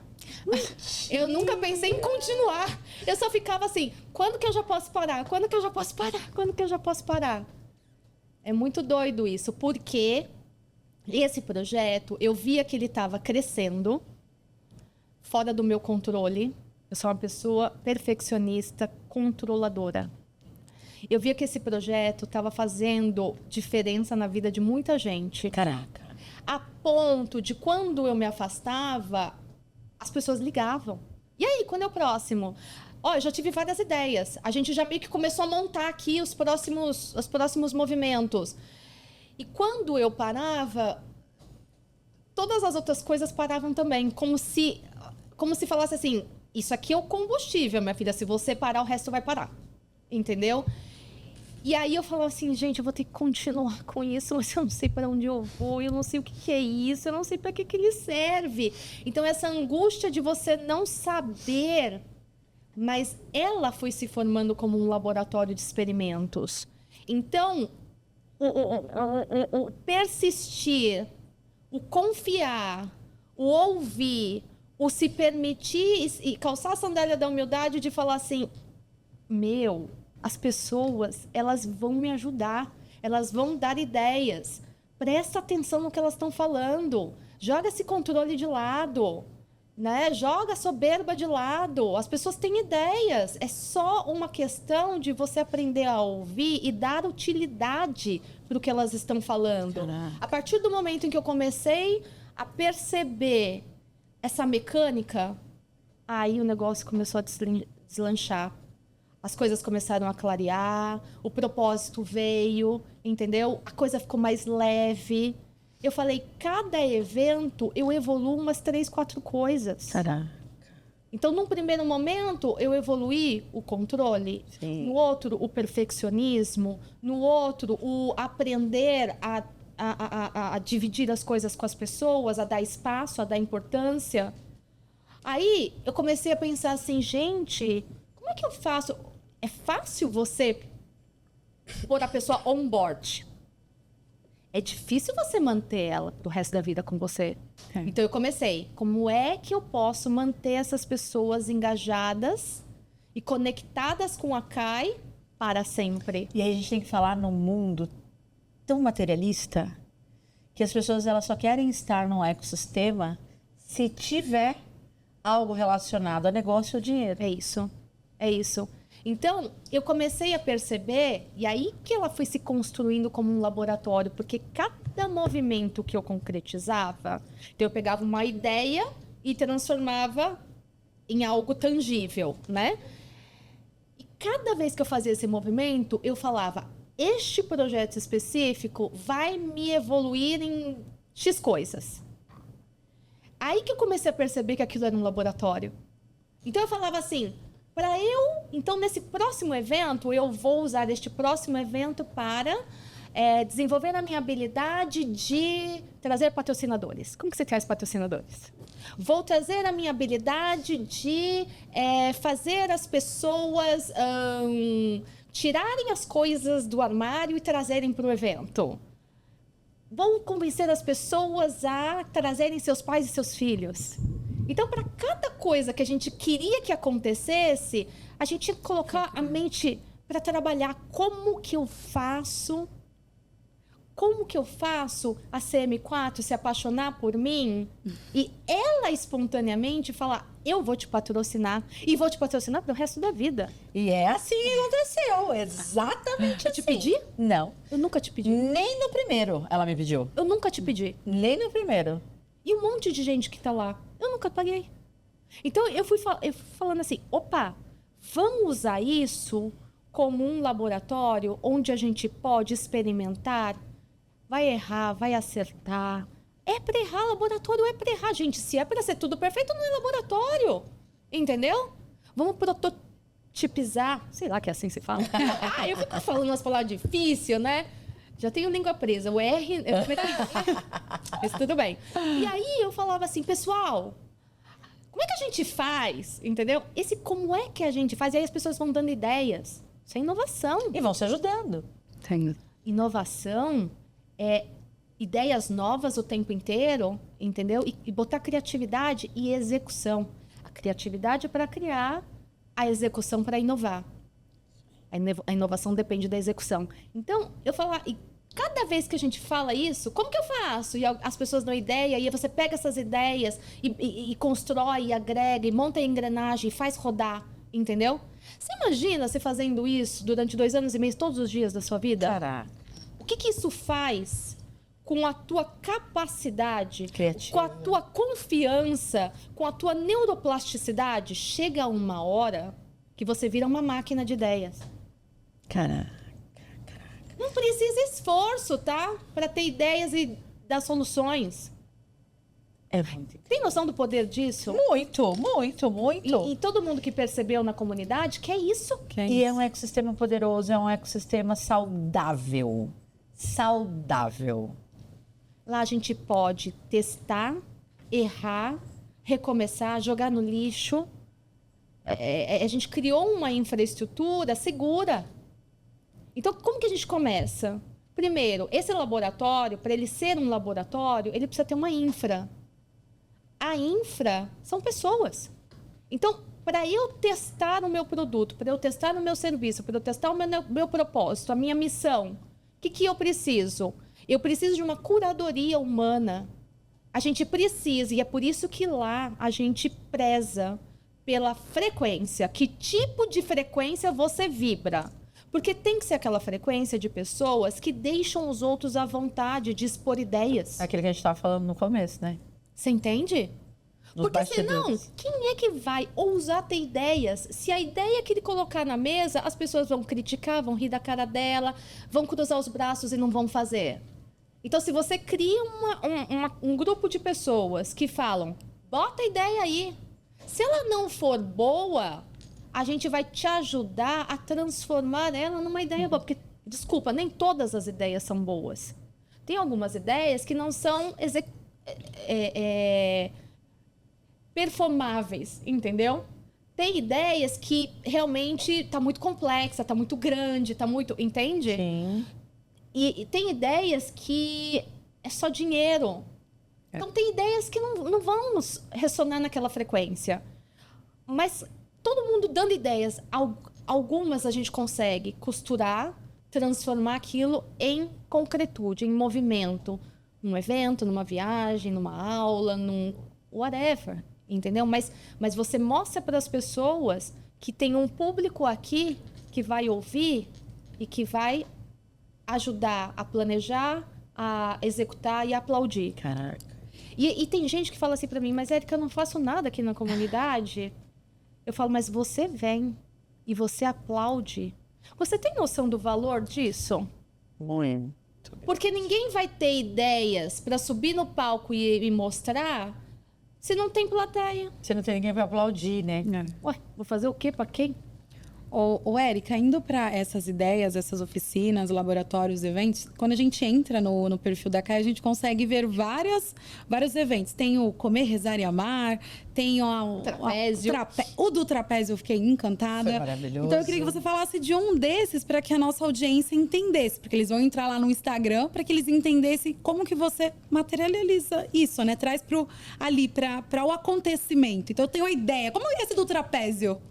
Eu nunca pensei em continuar. Eu só ficava assim, quando que eu já posso parar? Quando que eu já posso parar? Quando que eu já posso parar? É muito doido isso, porque esse projeto, eu via que ele estava crescendo fora do meu controle. Eu sou uma pessoa perfeccionista, controladora. Eu via que esse projeto estava fazendo diferença na vida de muita gente. Caraca. A ponto de, quando eu me afastava, as pessoas ligavam. E aí, quando é o próximo? Ó, eu já tive várias ideias. A gente já meio que começou a montar aqui os próximos movimentos. E quando eu parava, todas as outras coisas paravam também. Como se falasse assim, isso aqui é o combustível, minha filha. Se você parar, o resto vai parar. Entendeu? E aí eu falava assim, gente, eu vou ter que continuar com isso, mas eu não sei para onde eu vou, eu não sei o que é isso, eu não sei para que ele serve. Então, essa angústia de você não saber, mas ela foi se formando como um laboratório de experimentos. Então, o persistir, o confiar, o ouvir, o se permitir e calçar a sandália da humildade de falar assim, as pessoas, elas vão me ajudar, elas vão dar ideias. Presta atenção no que elas estão falando. Joga esse controle de lado, né? Joga a soberba de lado. As pessoas têm ideias. É só uma questão de você aprender a ouvir e dar utilidade para o que elas estão falando. Caraca. A partir do momento em que eu comecei a perceber essa mecânica, aí o negócio começou a deslanchar. As coisas começaram a clarear, o propósito veio, entendeu? A coisa ficou mais leve. Eu falei, cada evento eu evoluo umas 3, 4 coisas. Caraca. Então, num primeiro momento, eu evoluí o controle. Sim. No outro, o perfeccionismo. No outro, o aprender a dividir as coisas com as pessoas, a dar espaço, a dar importância. Aí, eu comecei a pensar assim, gente, como é que eu faço? É fácil você pôr a pessoa on board. É difícil você manter ela pro resto da vida com você. É. Então, eu comecei. Como é que eu posso manter essas pessoas engajadas e conectadas com a Kai para sempre? E aí a gente tem que falar num mundo tão materialista que as pessoas elas só querem estar num ecossistema se tiver algo relacionado a negócio ou dinheiro. É isso. É isso. Então, eu comecei a perceber, e aí que ela foi se construindo como um laboratório, porque cada movimento que eu concretizava, então eu pegava uma ideia e transformava em algo tangível, né? E cada vez que eu fazia esse movimento, eu falava, este projeto específico vai me evoluir em X coisas. Aí que eu comecei a perceber que aquilo era um laboratório. Então, eu falava assim... Então, nesse próximo evento, eu vou usar este próximo evento para desenvolver a minha habilidade de trazer patrocinadores. Como que você traz patrocinadores? Vou trazer a minha habilidade de fazer as pessoas tirarem as coisas do armário e trazerem para o evento. Vou convencer as pessoas a trazerem seus pais e seus filhos. Então, para cada coisa que a gente queria que acontecesse, a gente tinha que colocar a mente para trabalhar como que eu faço a CM4 se apaixonar por mim e ela espontaneamente falar, eu vou te patrocinar e vou te patrocinar pro resto da vida. E é assim que aconteceu, exatamente Eu te pedi? Não, Eu nunca te pedi. nem no primeiro ela me pediu. Eu nunca te pedi. Nem no primeiro. E um monte de gente que tá lá, eu nunca paguei. Então, eu fui falando assim, opa, vamos usar isso como um laboratório onde a gente pode experimentar, vai errar, vai acertar. É para errar, laboratório é para errar. Gente, se é para ser tudo perfeito, não é laboratório. Entendeu? Vamos prototipizar, sei lá que é assim que se fala. Eu fico falando umas palavras difíceis, né? Já tenho língua presa, o R... Mas tudo bem. E aí eu falava assim, pessoal, como é que a gente faz? Entendeu? Esse como é que a gente faz? E aí as pessoas vão dando ideias. Isso é inovação. E vão se ajudando. Inovação é ideias novas o tempo inteiro, entendeu? E botar criatividade e execução. A criatividade é para criar, a execução para inovar. A inovação depende da execução. Então, eu falar... E cada vez que a gente fala isso, como que eu faço? E as pessoas dão ideia, e aí você pega essas ideias e constrói, e agrega, e monta a engrenagem, e faz rodar, entendeu? Você imagina você fazendo isso durante 2 anos e meio, todos os dias da sua vida? Caraca. O que isso faz com a tua capacidade, Criativa. com a tua confiança, com a tua neuroplasticidade? Chega uma hora que você vira uma máquina de ideias. Caraca. Não precisa esforço, tá? Para ter ideias e dar soluções. É muito. Tem noção do poder disso? Muito, muito, muito. E todo mundo que percebeu na comunidade quer isso. E é um ecossistema poderoso, é um ecossistema saudável. Saudável. Lá a gente pode testar, errar, recomeçar, jogar no lixo. A gente criou uma infraestrutura segura. Então, como que a gente começa? Primeiro, esse laboratório, para ele ser um laboratório, ele precisa ter uma infra. A infra são pessoas. Então, para eu testar o meu produto, para eu testar o meu serviço, para eu testar o meu propósito, a minha missão, o que eu preciso? Eu preciso de uma curadoria humana. A gente precisa, e é por isso que lá a gente preza pela frequência. Que tipo de frequência você vibra? Porque tem que ser aquela frequência de pessoas que deixam os outros à vontade de expor ideias. Aquilo que a gente estava falando no começo, né? Você entende? Nos Porque senão, bastidores. quem é que vai ousar ter ideias? Se a ideia que ele colocar na mesa, as pessoas vão criticar, vão rir da cara dela, vão cruzar os braços e não vão fazer. Então, se você cria um grupo de pessoas que falam, bota a ideia aí. Se ela não for boa, a gente vai te ajudar a transformar ela numa ideia boa. Porque, desculpa, nem todas as ideias são boas. Tem algumas ideias que não são performáveis, entendeu? Tem ideias que realmente tá muito complexa, tá muito grande, tá muito... Entende? Sim. E tem ideias que é só dinheiro. Então, tem ideias que não vão ressonar naquela frequência. Mas todo mundo dando ideias. Algumas a gente consegue costurar, transformar aquilo em concretude, em movimento. Num evento, numa viagem, numa aula, num whatever. Entendeu? Mas você mostra para as pessoas que tem um público aqui que vai ouvir e que vai ajudar a planejar, a executar e a aplaudir. Caraca. E tem gente que fala assim pra mim, mas Érica, eu não faço nada aqui na comunidade. Eu falo, mas você vem e você aplaude. Você tem noção do valor disso? Muito. Porque ninguém vai ter ideias pra subir no palco e mostrar se não tem plateia. Você não tem ninguém para aplaudir, né? Ué, vou fazer o quê? Pra quem? Ô, Érica, indo para essas ideias, essas oficinas, laboratórios, eventos, quando a gente entra no perfil da Caia, a gente consegue ver vários eventos. Tem o Comer, Rezar e Amar, tem o Trapézio. O do trapézio, eu fiquei encantada. Foi maravilhoso. Então, eu queria que você falasse de um desses para que a nossa audiência entendesse. Porque eles vão entrar lá no Instagram para que eles entendessem como que você materializa isso, né? Traz ali para o acontecimento. Então, eu tenho uma ideia. Como é esse do trapézio?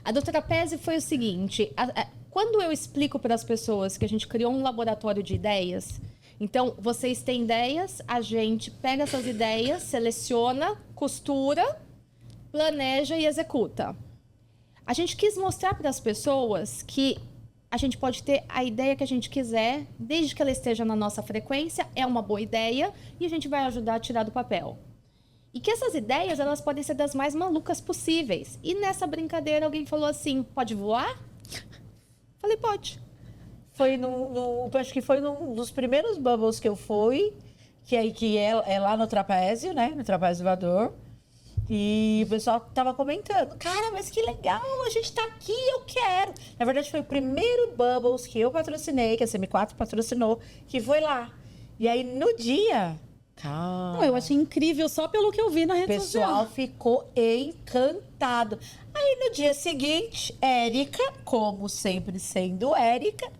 A do trapézio foi o seguinte, quando eu explico para as pessoas que a gente criou um laboratório de ideias, então, vocês têm ideias, a gente pega essas ideias, seleciona, costura, planeja e executa. A gente quis mostrar para as pessoas que a gente pode ter a ideia que a gente quiser, desde que ela esteja na nossa frequência, é uma boa ideia e a gente vai ajudar a tirar do papel. E que essas ideias, elas podem ser das mais malucas possíveis. E nessa brincadeira, alguém falou assim, pode voar? Falei, pode. Foi acho que foi num dos primeiros bubbles que eu fui, que é lá no trapézio, né? No trapézio voador. E o pessoal tava comentando, cara, mas que legal, a gente tá aqui, eu quero. Na verdade, foi o primeiro bubbles que eu patrocinei, que a CM4 patrocinou, que foi lá. E aí, no dia... Não, eu achei incrível só pelo que eu vi na O rede pessoal social. ficou encantado. Aí no dia seguinte, Érica, como sempre sendo Érica,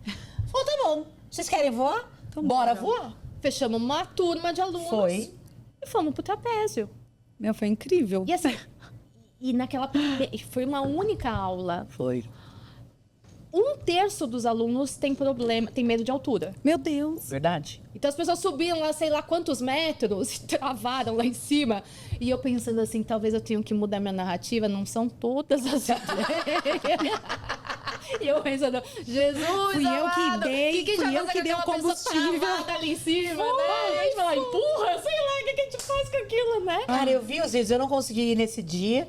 falou: tá bom, vocês querem voar? Então bora bora. voar. Fechamos uma turma de alunos. Foi. E fomos pro trapézio. Meu, foi incrível. E assim, foi uma única aula. Foi. 1/3 dos alunos tem medo de altura. Meu Deus. Verdade? Então as pessoas subiram lá, sei lá quantos metros, e travaram lá em cima. E eu pensando assim, talvez eu tenha que mudar minha narrativa, não são todas as ideias. E eu pensando, Jesus, Fui eu que amado, dei, que fui já eu faz que dei o aquela pessoa combustível. travada ali em cima, né? A gente fala, empurra, sei lá, o que a gente faz com aquilo, né? Cara, eu vi os vídeos, eu não consegui ir nesse dia.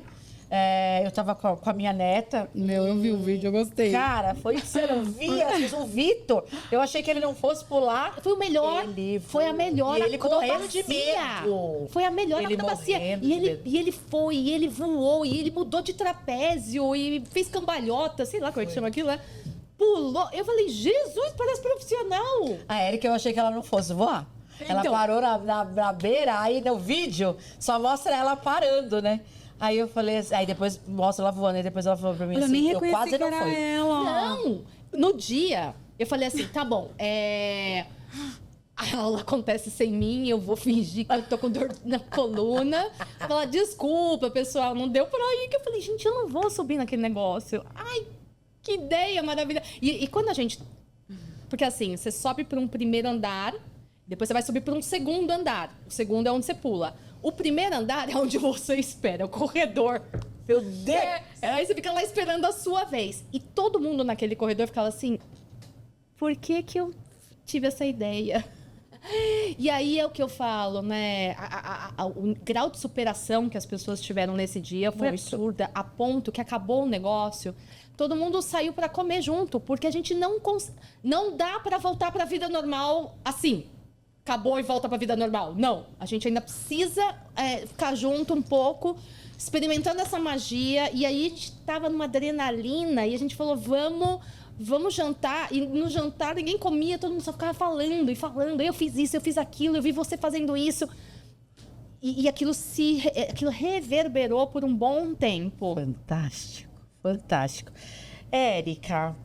Eu tava com a minha neta. Meu, eu vi o vídeo, eu gostei. Cara, foi que você não via. O Vitor, eu achei que ele não fosse pular. Foi o melhor. Ele foi a melhor e ele morrendo de acrobacia. medo. Foi a melhor Ele acrobacia. morrendo E de ele, medo. e ele foi, e ele voou, e ele mudou de trapézio, e fez cambalhota, sei lá como é que chama aquilo, né? Pulou. Eu falei, Jesus, parece profissional. A Érica, eu achei que ela não fosse voar. Ela Então. parou na beira, aí no vídeo só mostra ela parando, né? Aí eu falei assim, aí depois mostra ela voando, e depois ela falou pra mim Eu assim, nem eu reconheci quase que não era fui. ela. Não, no dia, eu falei assim, tá bom, a aula acontece sem mim, eu vou fingir que eu tô com dor na coluna. Falar, desculpa, pessoal, não deu pra ir. Que eu falei, gente, eu não vou subir naquele negócio. Ai, que ideia maravilhosa. E quando a gente... Porque assim, você sobe para um primeiro andar Depois você vai subir para um segundo andar. O segundo é onde você pula. O primeiro andar é onde você espera, o corredor. Meu Deus! Aí você fica lá esperando a sua vez. E todo mundo naquele corredor ficava assim, por que que eu tive essa ideia? E aí é o que eu falo, né? O grau de superação que as pessoas tiveram nesse dia foi absurda, a ponto que acabou o negócio. Todo mundo saiu para comer junto, porque a gente não dá para voltar para a vida normal assim. Acabou e volta para a vida normal. Não, a gente ainda precisa ficar junto um pouco, experimentando essa magia. E aí a gente tava numa adrenalina e a gente falou, vamos jantar. E no jantar ninguém comia, todo mundo só ficava falando e falando. Eu fiz isso, eu fiz aquilo, eu vi você fazendo isso. E aquilo reverberou por um bom tempo. Fantástico, fantástico. Érica,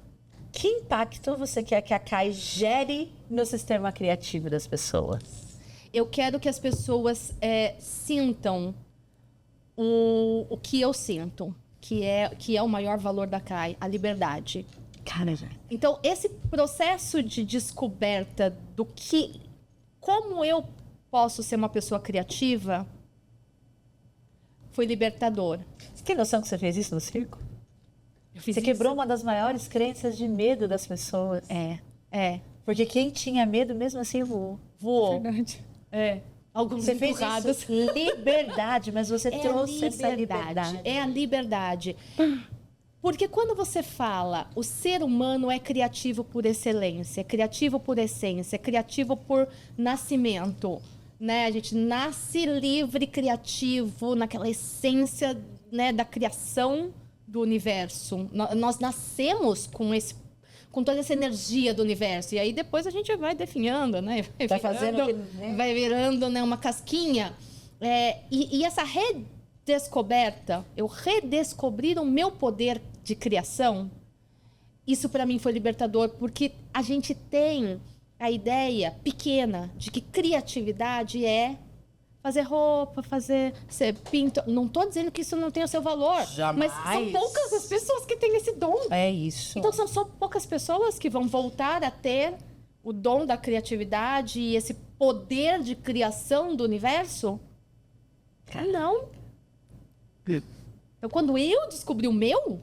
que impacto você quer que a CAI gere no sistema criativo das pessoas? Eu quero que as pessoas sintam o que eu sinto, que é o maior valor da CAI, a liberdade. Cara, já. Então, esse processo de descoberta como eu posso ser uma pessoa criativa, foi libertador. Você tem noção que você fez isso no circo? Eu fiz Você isso. quebrou uma das maiores crenças de medo das pessoas. Porque quem tinha medo, mesmo assim, voou. Verdade. Alguns Você fez empurrados. isso, liberdade, mas você trouxe essa liberdade. É a liberdade. Porque quando você fala, o ser humano é criativo por excelência, é criativo por essência, é criativo por nascimento, né? A gente nasce livre, criativo, naquela essência, né, da criação do universo. Nós nascemos com toda essa energia do universo. E aí depois a gente vai definhando, né? Vai virando, né, uma casquinha. E essa redescoberta, eu redescobrir o meu poder de criação, isso para mim foi libertador, porque a gente tem a ideia pequena de que criatividade é fazer roupa, você pinta. Não estou dizendo que isso não tem o seu valor. Jamais. Mas são poucas as pessoas que têm esse dom. É isso. Então são só poucas pessoas que vão voltar a ter o dom da criatividade e esse poder de criação do universo? Não. Então, quando eu descobri o meu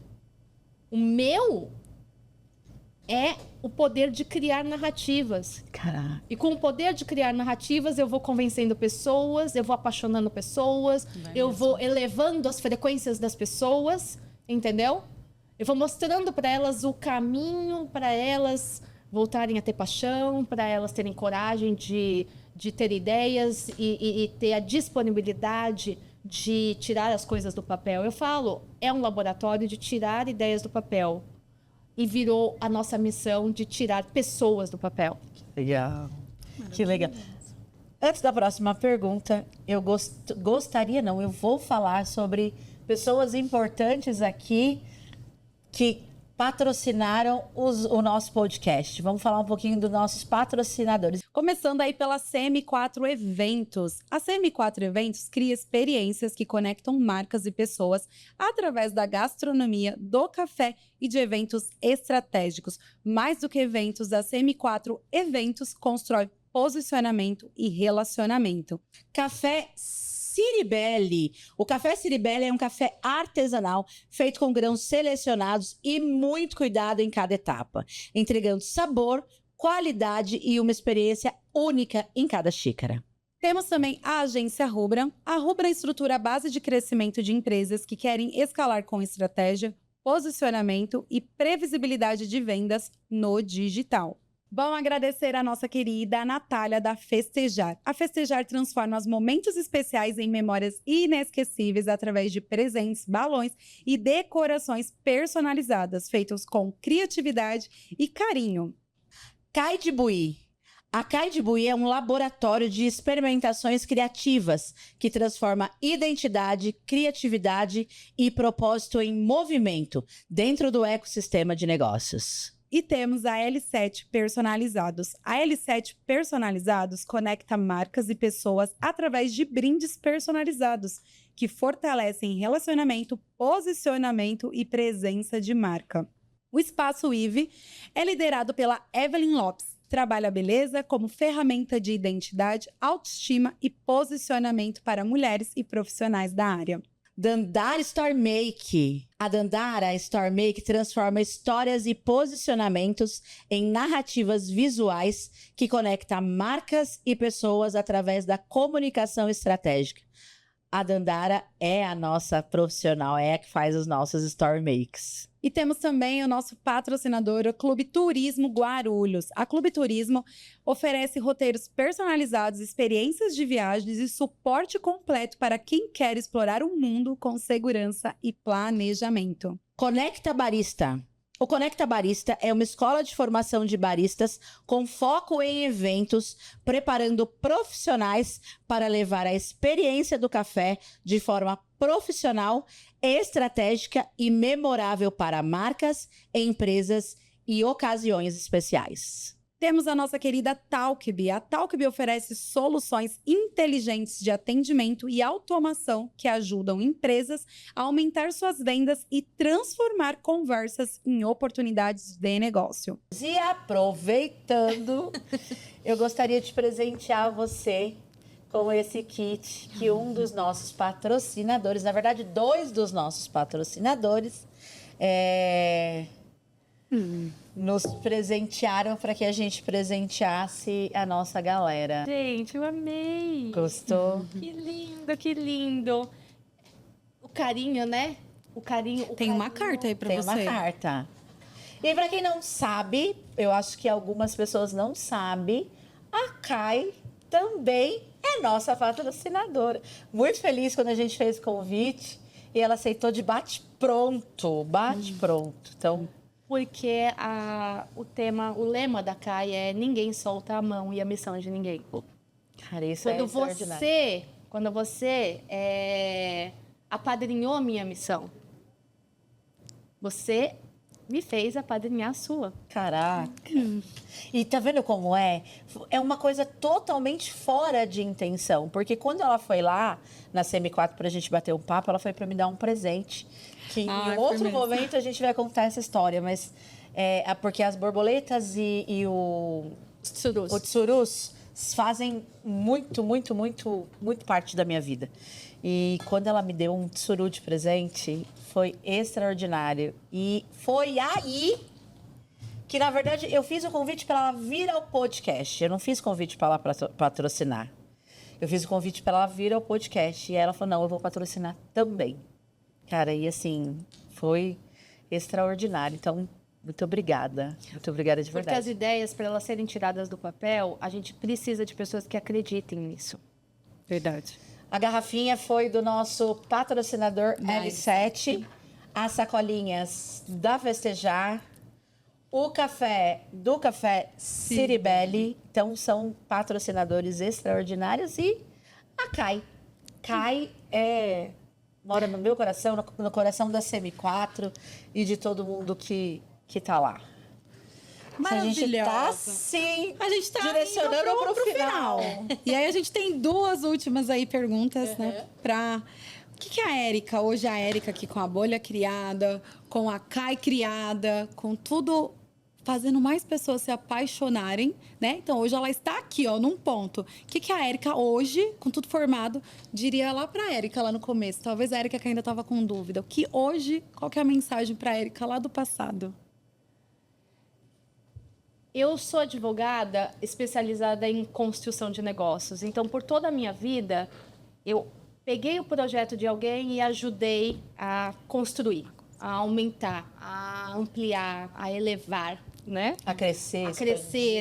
é o poder de criar narrativas. Caraca. E com o poder de criar narrativas, eu vou convencendo pessoas, eu vou apaixonando pessoas, eu vou elevando as frequências das pessoas, entendeu? Eu vou mostrando para elas o caminho para elas voltarem a ter paixão, para elas terem coragem de ter ideias e ter a disponibilidade de tirar as coisas do papel. Eu falo, é um laboratório de tirar ideias do papel. E virou a nossa missão de tirar pessoas do papel. Legal. Que legal. Antes da próxima pergunta, eu eu vou falar sobre pessoas importantes aqui que patrocinaram o nosso podcast. Vamos falar um pouquinho dos nossos patrocinadores. Começando aí pela CM4 Eventos. A CM4 Eventos cria experiências que conectam marcas e pessoas através da gastronomia, do café e de eventos estratégicos. Mais do que eventos, a CM4 Eventos constrói posicionamento e relacionamento. Café Ciribelli. O café Ciribelli é um café artesanal feito com grãos selecionados e muito cuidado em cada etapa, entregando sabor, qualidade e uma experiência única em cada xícara. Temos também a agência Rubra. A Rubra estrutura a base de crescimento de empresas que querem escalar com estratégia, posicionamento e previsibilidade de vendas no digital. Vamos agradecer a nossa querida Natália da Festejar. A Festejar transforma os momentos especiais em memórias inesquecíveis através de presentes, balões e decorações personalizadas, feitos com criatividade e carinho. Cai de Buí. A Cai de Buí é um laboratório de experimentações criativas que transforma identidade, criatividade e propósito em movimento dentro do ecossistema de negócios. E temos a L7 Personalizados. A L7 Personalizados conecta marcas e pessoas através de brindes personalizados, que fortalecem relacionamento, posicionamento e presença de marca. O Espaço IVE é liderado pela Evelyn Lopes. trabalha a beleza como ferramenta de identidade, autoestima e posicionamento para mulheres e profissionais da área. Dandara Store Make. A Dandara Store Make transforma histórias e posicionamentos em narrativas visuais que conecta marcas e pessoas através da comunicação estratégica. A Dandara é a nossa profissional, é a que faz os nossos Store Makes. E temos também o nosso patrocinador, o Clube Turismo Guarulhos. A Clube Turismo oferece roteiros personalizados, experiências de viagens e suporte completo para quem quer explorar o mundo com segurança e planejamento. Conecta Barista. O Conecta Barista é uma escola de formação de baristas com foco em eventos, preparando profissionais para levar a experiência do café de forma profissional, estratégica e memorável para marcas, empresas e ocasiões especiais. Temos a nossa querida Talkby. A Talkby oferece soluções inteligentes de atendimento e automação que ajudam empresas a aumentar suas vendas e transformar conversas em oportunidades de negócio. E aproveitando, eu gostaria de presentear você com esse kit que um dos nossos patrocinadores, na verdade, 2 dos nossos patrocinadores, nos presentearam para que a gente presenteasse a nossa galera. Gente, eu amei. Gostou? Que lindo, que lindo. O carinho, né? O carinho. Tem uma carta aí para Tem você. uma carta. E para quem não sabe, eu acho que algumas pessoas não sabem, a Kai também é nossa patrocinadora. Muito feliz quando a gente fez o convite e ela aceitou de bate-pronto. Bate-pronto. Então, Porque o lema da Kai é ninguém solta a mão e a missão é de ninguém. cara, isso é extraordinário. Quando você apadrinhou a minha missão, você me fez apadrinhar a sua. Caraca. E tá vendo como é? É uma coisa totalmente fora de intenção. Porque quando ela foi lá na CM4 pra gente bater um papo, ela foi pra me dar um presente. Que em outro momento a gente vai contar essa história. Mas porque as borboletas e o tsurus fazem muito parte da minha vida. E quando ela me deu um tsuru de presente, foi extraordinário. E foi aí que, na verdade, eu fiz o convite para ela vir ao podcast. Eu não fiz convite para ela patrocinar. Eu fiz o convite para ela vir ao podcast. E ela falou, não, eu vou patrocinar também. Cara, e assim, foi extraordinário. Então, muito obrigada. Muito obrigada de verdade. Porque as ideias, para elas serem tiradas do papel, a gente precisa de pessoas que acreditem nisso. Verdade. A garrafinha foi do nosso patrocinador L7. As sacolinhas da Festejar. O café do Café Ciribelli. Então, são patrocinadores extraordinários. E a Kai. Kai mora no meu coração, no coração da CM4 e de todo mundo que tá lá. Maravilhosa. A gente tá direcionando pro final. E aí a gente tem 2 últimas aí perguntas, né? O que é a Érica? Hoje a Érica aqui com a bolha criada, com a Kai criada, com tudo fazendo mais pessoas se apaixonarem, né? Então hoje ela está aqui, ó, num ponto. O que a Érica hoje, com tudo formado, diria lá pra Érica lá no começo? Talvez a Érica que ainda estava com dúvida. O que hoje, qual que é a mensagem pra Érica lá do passado? Eu sou advogada especializada em construção de negócios. Então, por toda a minha vida, eu peguei o projeto de alguém e ajudei a construir, a aumentar, a ampliar, a elevar, né? A crescer,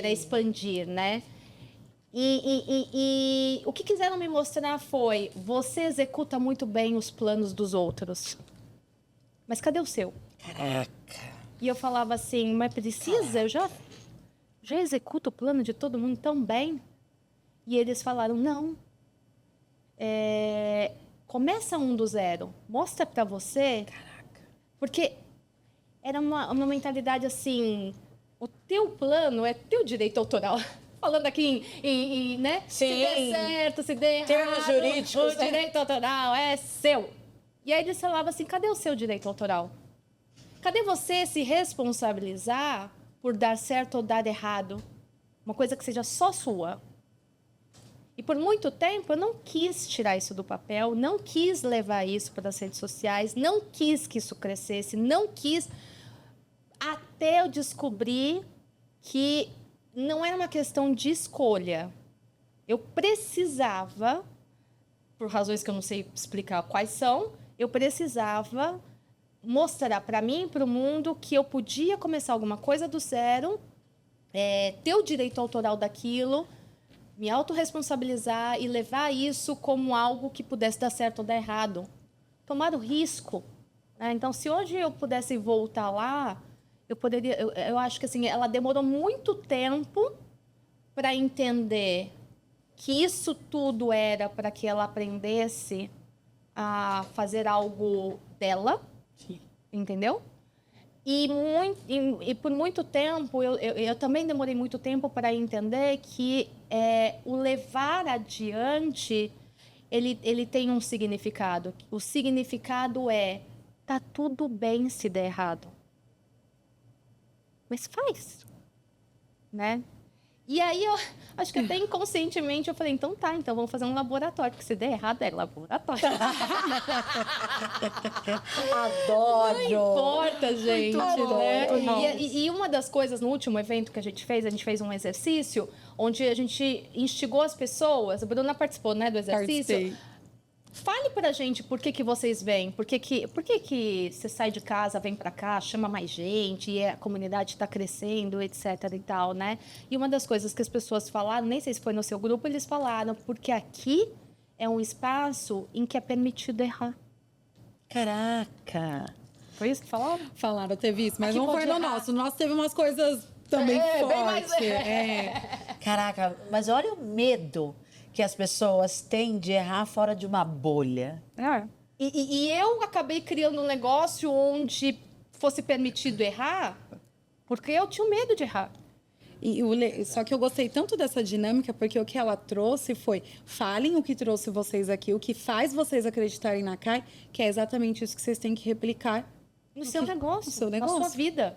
A expandir, né? E o que quiseram me mostrar foi, você executa muito bem os planos dos outros. Mas cadê o seu? Caraca. E eu falava assim, mas precisa? Eu já executo o plano de todo mundo tão bem? E eles falaram, não. Começa do zero. Mostra pra você. Caraca. Porque era uma mentalidade assim, o teu plano é teu direito autoral. Falando aqui né? Sim. Se der certo, se der errado. Termos jurídicos, o direito autoral é seu. E aí eles falavam assim, cadê o seu direito autoral? Cadê você se responsabilizar por dar certo ou dar errado? uma coisa que seja só sua. E por muito tempo eu não quis tirar isso do papel, não quis levar isso para as redes sociais, não quis que isso crescesse, não quis, até eu descobrir que não era uma questão de escolha. Eu precisava, por razões que eu não sei explicar quais são, eu precisava mostrar para mim e para o mundo que eu podia começar alguma coisa do zero, ter o direito autoral daquilo, me autorresponsabilizar e levar isso como algo que pudesse dar certo ou dar errado. Tomar o risco. Né? Então, se hoje eu pudesse voltar lá, eu poderia. Eu acho que assim, ela demorou muito tempo para entender que isso tudo era para que ela aprendesse a fazer algo dela, entendeu? E por muito tempo, eu também demorei muito tempo para entender que o levar adiante, ele tem um significado. O significado tá tudo bem se der errado. Mas faz, né? E aí, eu acho que até inconscientemente eu falei, então vamos fazer um laboratório, porque se der errado é laboratório. Adoro! Não importa, gente, né? Muito bom. E uma das coisas, no último evento que a gente fez um exercício, onde a gente instigou as pessoas, a Bruna participou, né, do exercício. Participei. Fale pra gente por que vocês vêm, por que você sai de casa, vem pra cá, chama mais gente, e a comunidade está crescendo, etc e tal, né? E uma das coisas que as pessoas falaram, nem sei se foi no seu grupo, eles falaram, porque aqui é um espaço em que é permitido errar. Caraca! Foi isso que falaram? Falaram, teve isso, mas Aqui não foi pode no errar. nosso. O nosso teve umas coisas também bem mais- fortes. Caraca, mas olha o medo que as pessoas têm de errar fora de uma bolha. E eu acabei criando um negócio onde fosse permitido errar, porque eu tinha medo de errar. Só que eu gostei tanto dessa dinâmica, porque o que ela trouxe foi: falem o que trouxe vocês aqui, o que faz vocês acreditarem na Kai, que é exatamente isso que vocês têm que replicar No seu negócio, no seu na negócio. sua vida.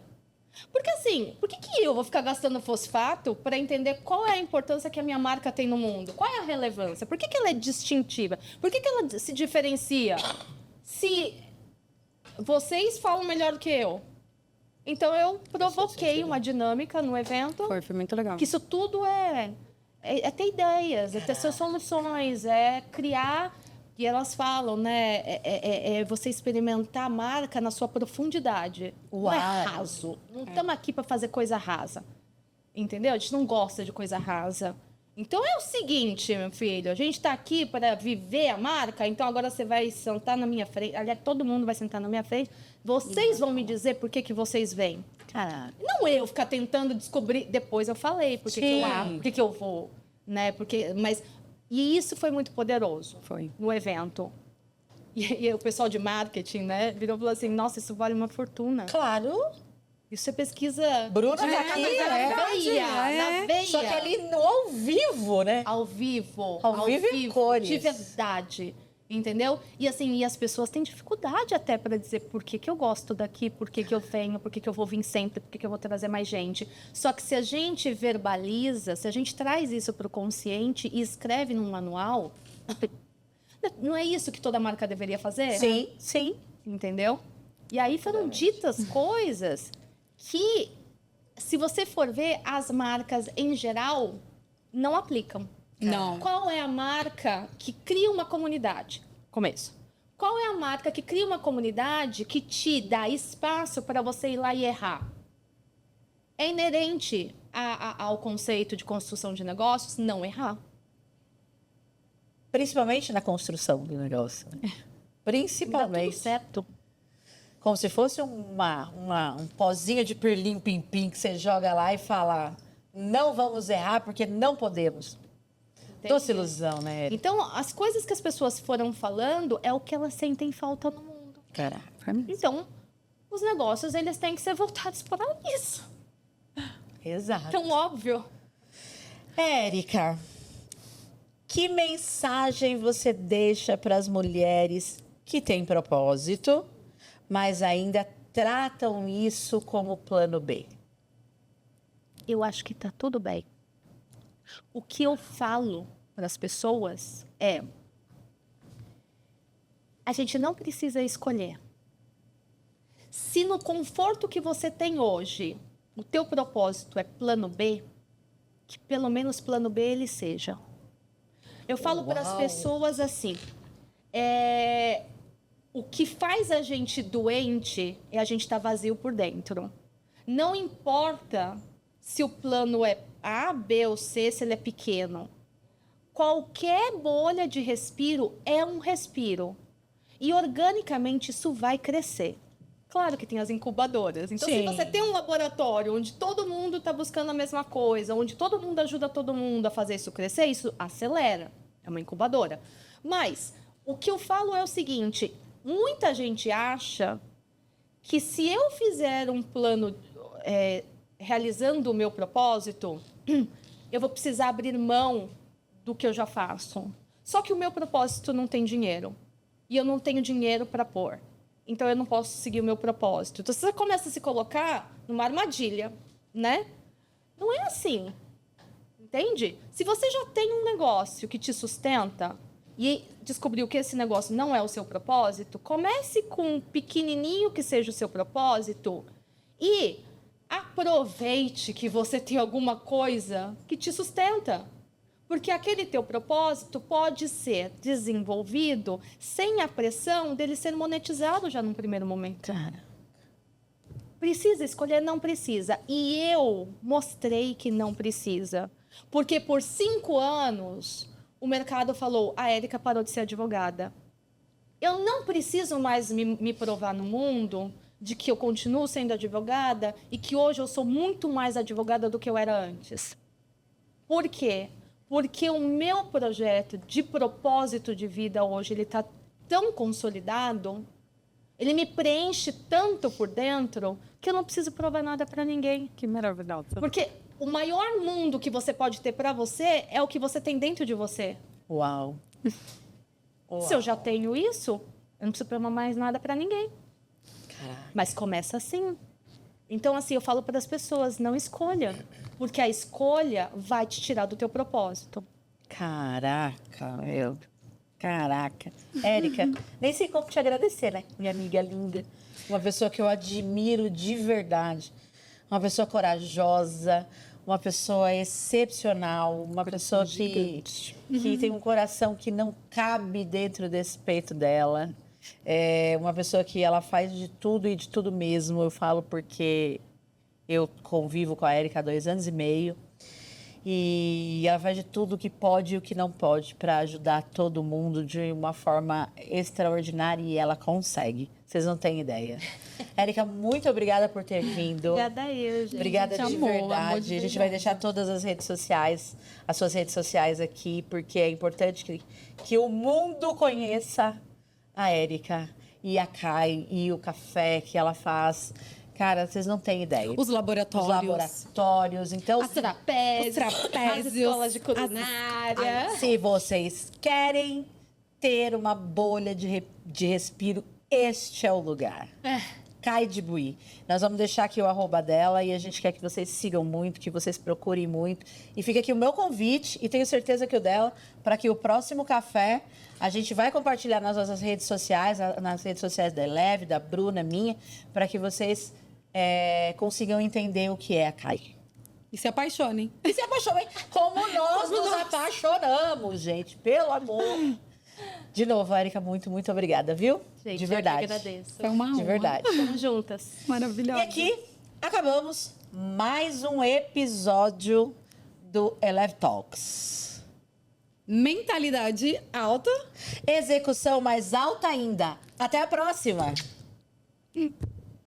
Porque assim, por que eu vou ficar gastando fosfato para entender qual é a importância que a minha marca tem no mundo? Qual é a relevância? Por que ela é distintiva? Por que ela se diferencia? Se vocês falam melhor do que eu. Então, eu provoquei uma dinâmica no evento. Foi muito legal. Que isso tudo é ter ideias, é ter suas soluções, é criar. E elas falam, né? É você experimentar a marca na sua profundidade. Não é Uau. raso. Não estamos aqui para fazer coisa rasa. Entendeu? A gente não gosta de coisa rasa. Então é o seguinte, meu filho, a gente está aqui para viver a marca, então agora você vai sentar na minha frente. Aliás, todo mundo vai sentar na minha frente. Vocês vão me dizer por que vocês vêm. Caraca. Não eu ficar tentando descobrir. Depois eu falei por que eu vou, né? E isso foi muito poderoso. Foi. No evento. E o pessoal de marketing, né, virou e falou assim: nossa, isso vale uma fortuna. Claro. Isso é pesquisa. Bruna tá aqui, na veia. Só que ali no ao vivo, né? Ao vivo. Ao vivo em cores. De verdade. Entendeu? E assim, e as pessoas têm dificuldade até para dizer por que eu gosto daqui, por que eu venho, por que eu vou vir sempre, por que eu vou trazer mais gente. Só que se a gente verbaliza, se a gente traz isso para o consciente e escreve num manual, não é isso que toda marca deveria fazer? Sim, sim. Entendeu? E aí foram ditas coisas que, se você for ver, as marcas em geral não aplicam. Não. Qual é a marca que cria uma comunidade? Começo. Qual é a marca que cria uma comunidade que te dá espaço para você ir lá e errar? É inerente ao conceito de construção de negócios não errar. Principalmente na construção do negócio. Né? Dá tudo Principalmente. certo. Como se fosse um pozinho de pirlim-pim-pim que você joga lá e fala: não vamos errar porque não podemos. Doce ilusão, né, Eri? Então, as coisas que as pessoas foram falando é o que elas sentem falta no mundo. Caraca. Então, os negócios, eles têm que ser voltados para isso. Exato. Tão óbvio. Érica, que mensagem você deixa para as mulheres que têm propósito, mas ainda tratam isso como plano B? Eu acho que tá tudo bem. O que eu falo para as pessoas é: a gente não precisa escolher. Se no conforto que você tem hoje, o teu propósito é plano B, que pelo menos plano B ele seja. Eu falo para as pessoas assim, o que faz a gente doente é a gente estar vazio por dentro. Não importa se o plano é A, B ou C, se ele é pequeno. Qualquer bolha de respiro é um respiro. E organicamente isso vai crescer. Claro que tem as incubadoras. Então, se você tem um laboratório onde todo mundo está buscando a mesma coisa, onde todo mundo ajuda todo mundo a fazer isso crescer, isso acelera. É uma incubadora. Mas o que eu falo é o seguinte: muita gente acha que se eu fizer um plano realizando o meu propósito, eu vou precisar abrir mão do que eu já faço. Só que o meu propósito não tem dinheiro. E eu não tenho dinheiro para pôr. Então, eu não posso seguir o meu propósito. Então, você começa a se colocar numa armadilha, né? Não é assim. Entende? Se você já tem um negócio que te sustenta e descobriu que esse negócio não é o seu propósito, comece com um pequenininho que seja o seu propósito e aproveite que você tem alguma coisa que te sustenta. Porque aquele teu propósito pode ser desenvolvido sem a pressão dele ser monetizado já num primeiro momento. Cara. Precisa escolher? Não precisa. E eu mostrei que não precisa. Porque por 5 anos, o mercado falou: a Érica parou de ser advogada. Eu não preciso mais me provar no mundo de que eu continuo sendo advogada e que hoje eu sou muito mais advogada do que eu era antes. Por quê? Porque o meu projeto de propósito de vida hoje, ele está tão consolidado, ele me preenche tanto por dentro, que eu não preciso provar nada para ninguém. Que maravilhoso. Porque o maior mundo que você pode ter para você é o que você tem dentro de você. Uau. Se eu já tenho isso, eu não preciso provar mais nada para ninguém. Caraca. Mas começa assim. Então, assim, eu falo para as pessoas: não escolha. Porque a escolha vai te tirar do teu propósito. Caraca, meu. Caraca. Érica, nem sei como te agradecer, né? Minha amiga linda. Uma pessoa que eu admiro de verdade. Uma pessoa corajosa, uma pessoa excepcional, uma pessoa que tem um coração que não cabe dentro desse peito dela. É uma pessoa que ela faz de tudo e de tudo mesmo. Eu falo porque eu convivo com a Érica há 2 anos e meio. E ela faz de tudo o que pode e o que não pode para ajudar todo mundo de uma forma extraordinária, e ela consegue. Vocês não têm ideia. Érica, muito obrigada por ter vindo. Obrigada eu, gente. Obrigada de Amor, verdade. amor de A gente vai deixar todas as redes sociais, as suas redes sociais aqui, porque é importante que o mundo conheça a Érica e a Kai e o café que ela faz. Cara, vocês não têm ideia. Os laboratórios. Os laboratórios. Então, Os trapézios, as escolas de culinária. se vocês querem ter uma bolha de respiro, este é o lugar. Kai de Bui. Nós vamos deixar aqui o @, e a gente quer que vocês sigam muito, que vocês procurem muito. E fica aqui o meu convite, e tenho certeza que o dela, para que o próximo café a gente vai compartilhar nas nossas redes sociais, nas redes sociais da Eleve, da Bruna, minha, para que vocês consigam entender o que é a Kai. E se apaixonem. E se apaixonem como nós nos apaixonamos, gente. Pelo amor. De novo, Érica, muito, muito obrigada, viu? Gente, de verdade. eu que agradeço. Foi uma honra. De verdade. Estamos juntas. E Maravilhosa. aqui acabamos mais um episódio do Eleve Talks. Mentalidade alta. Execução mais alta ainda. Até a próxima.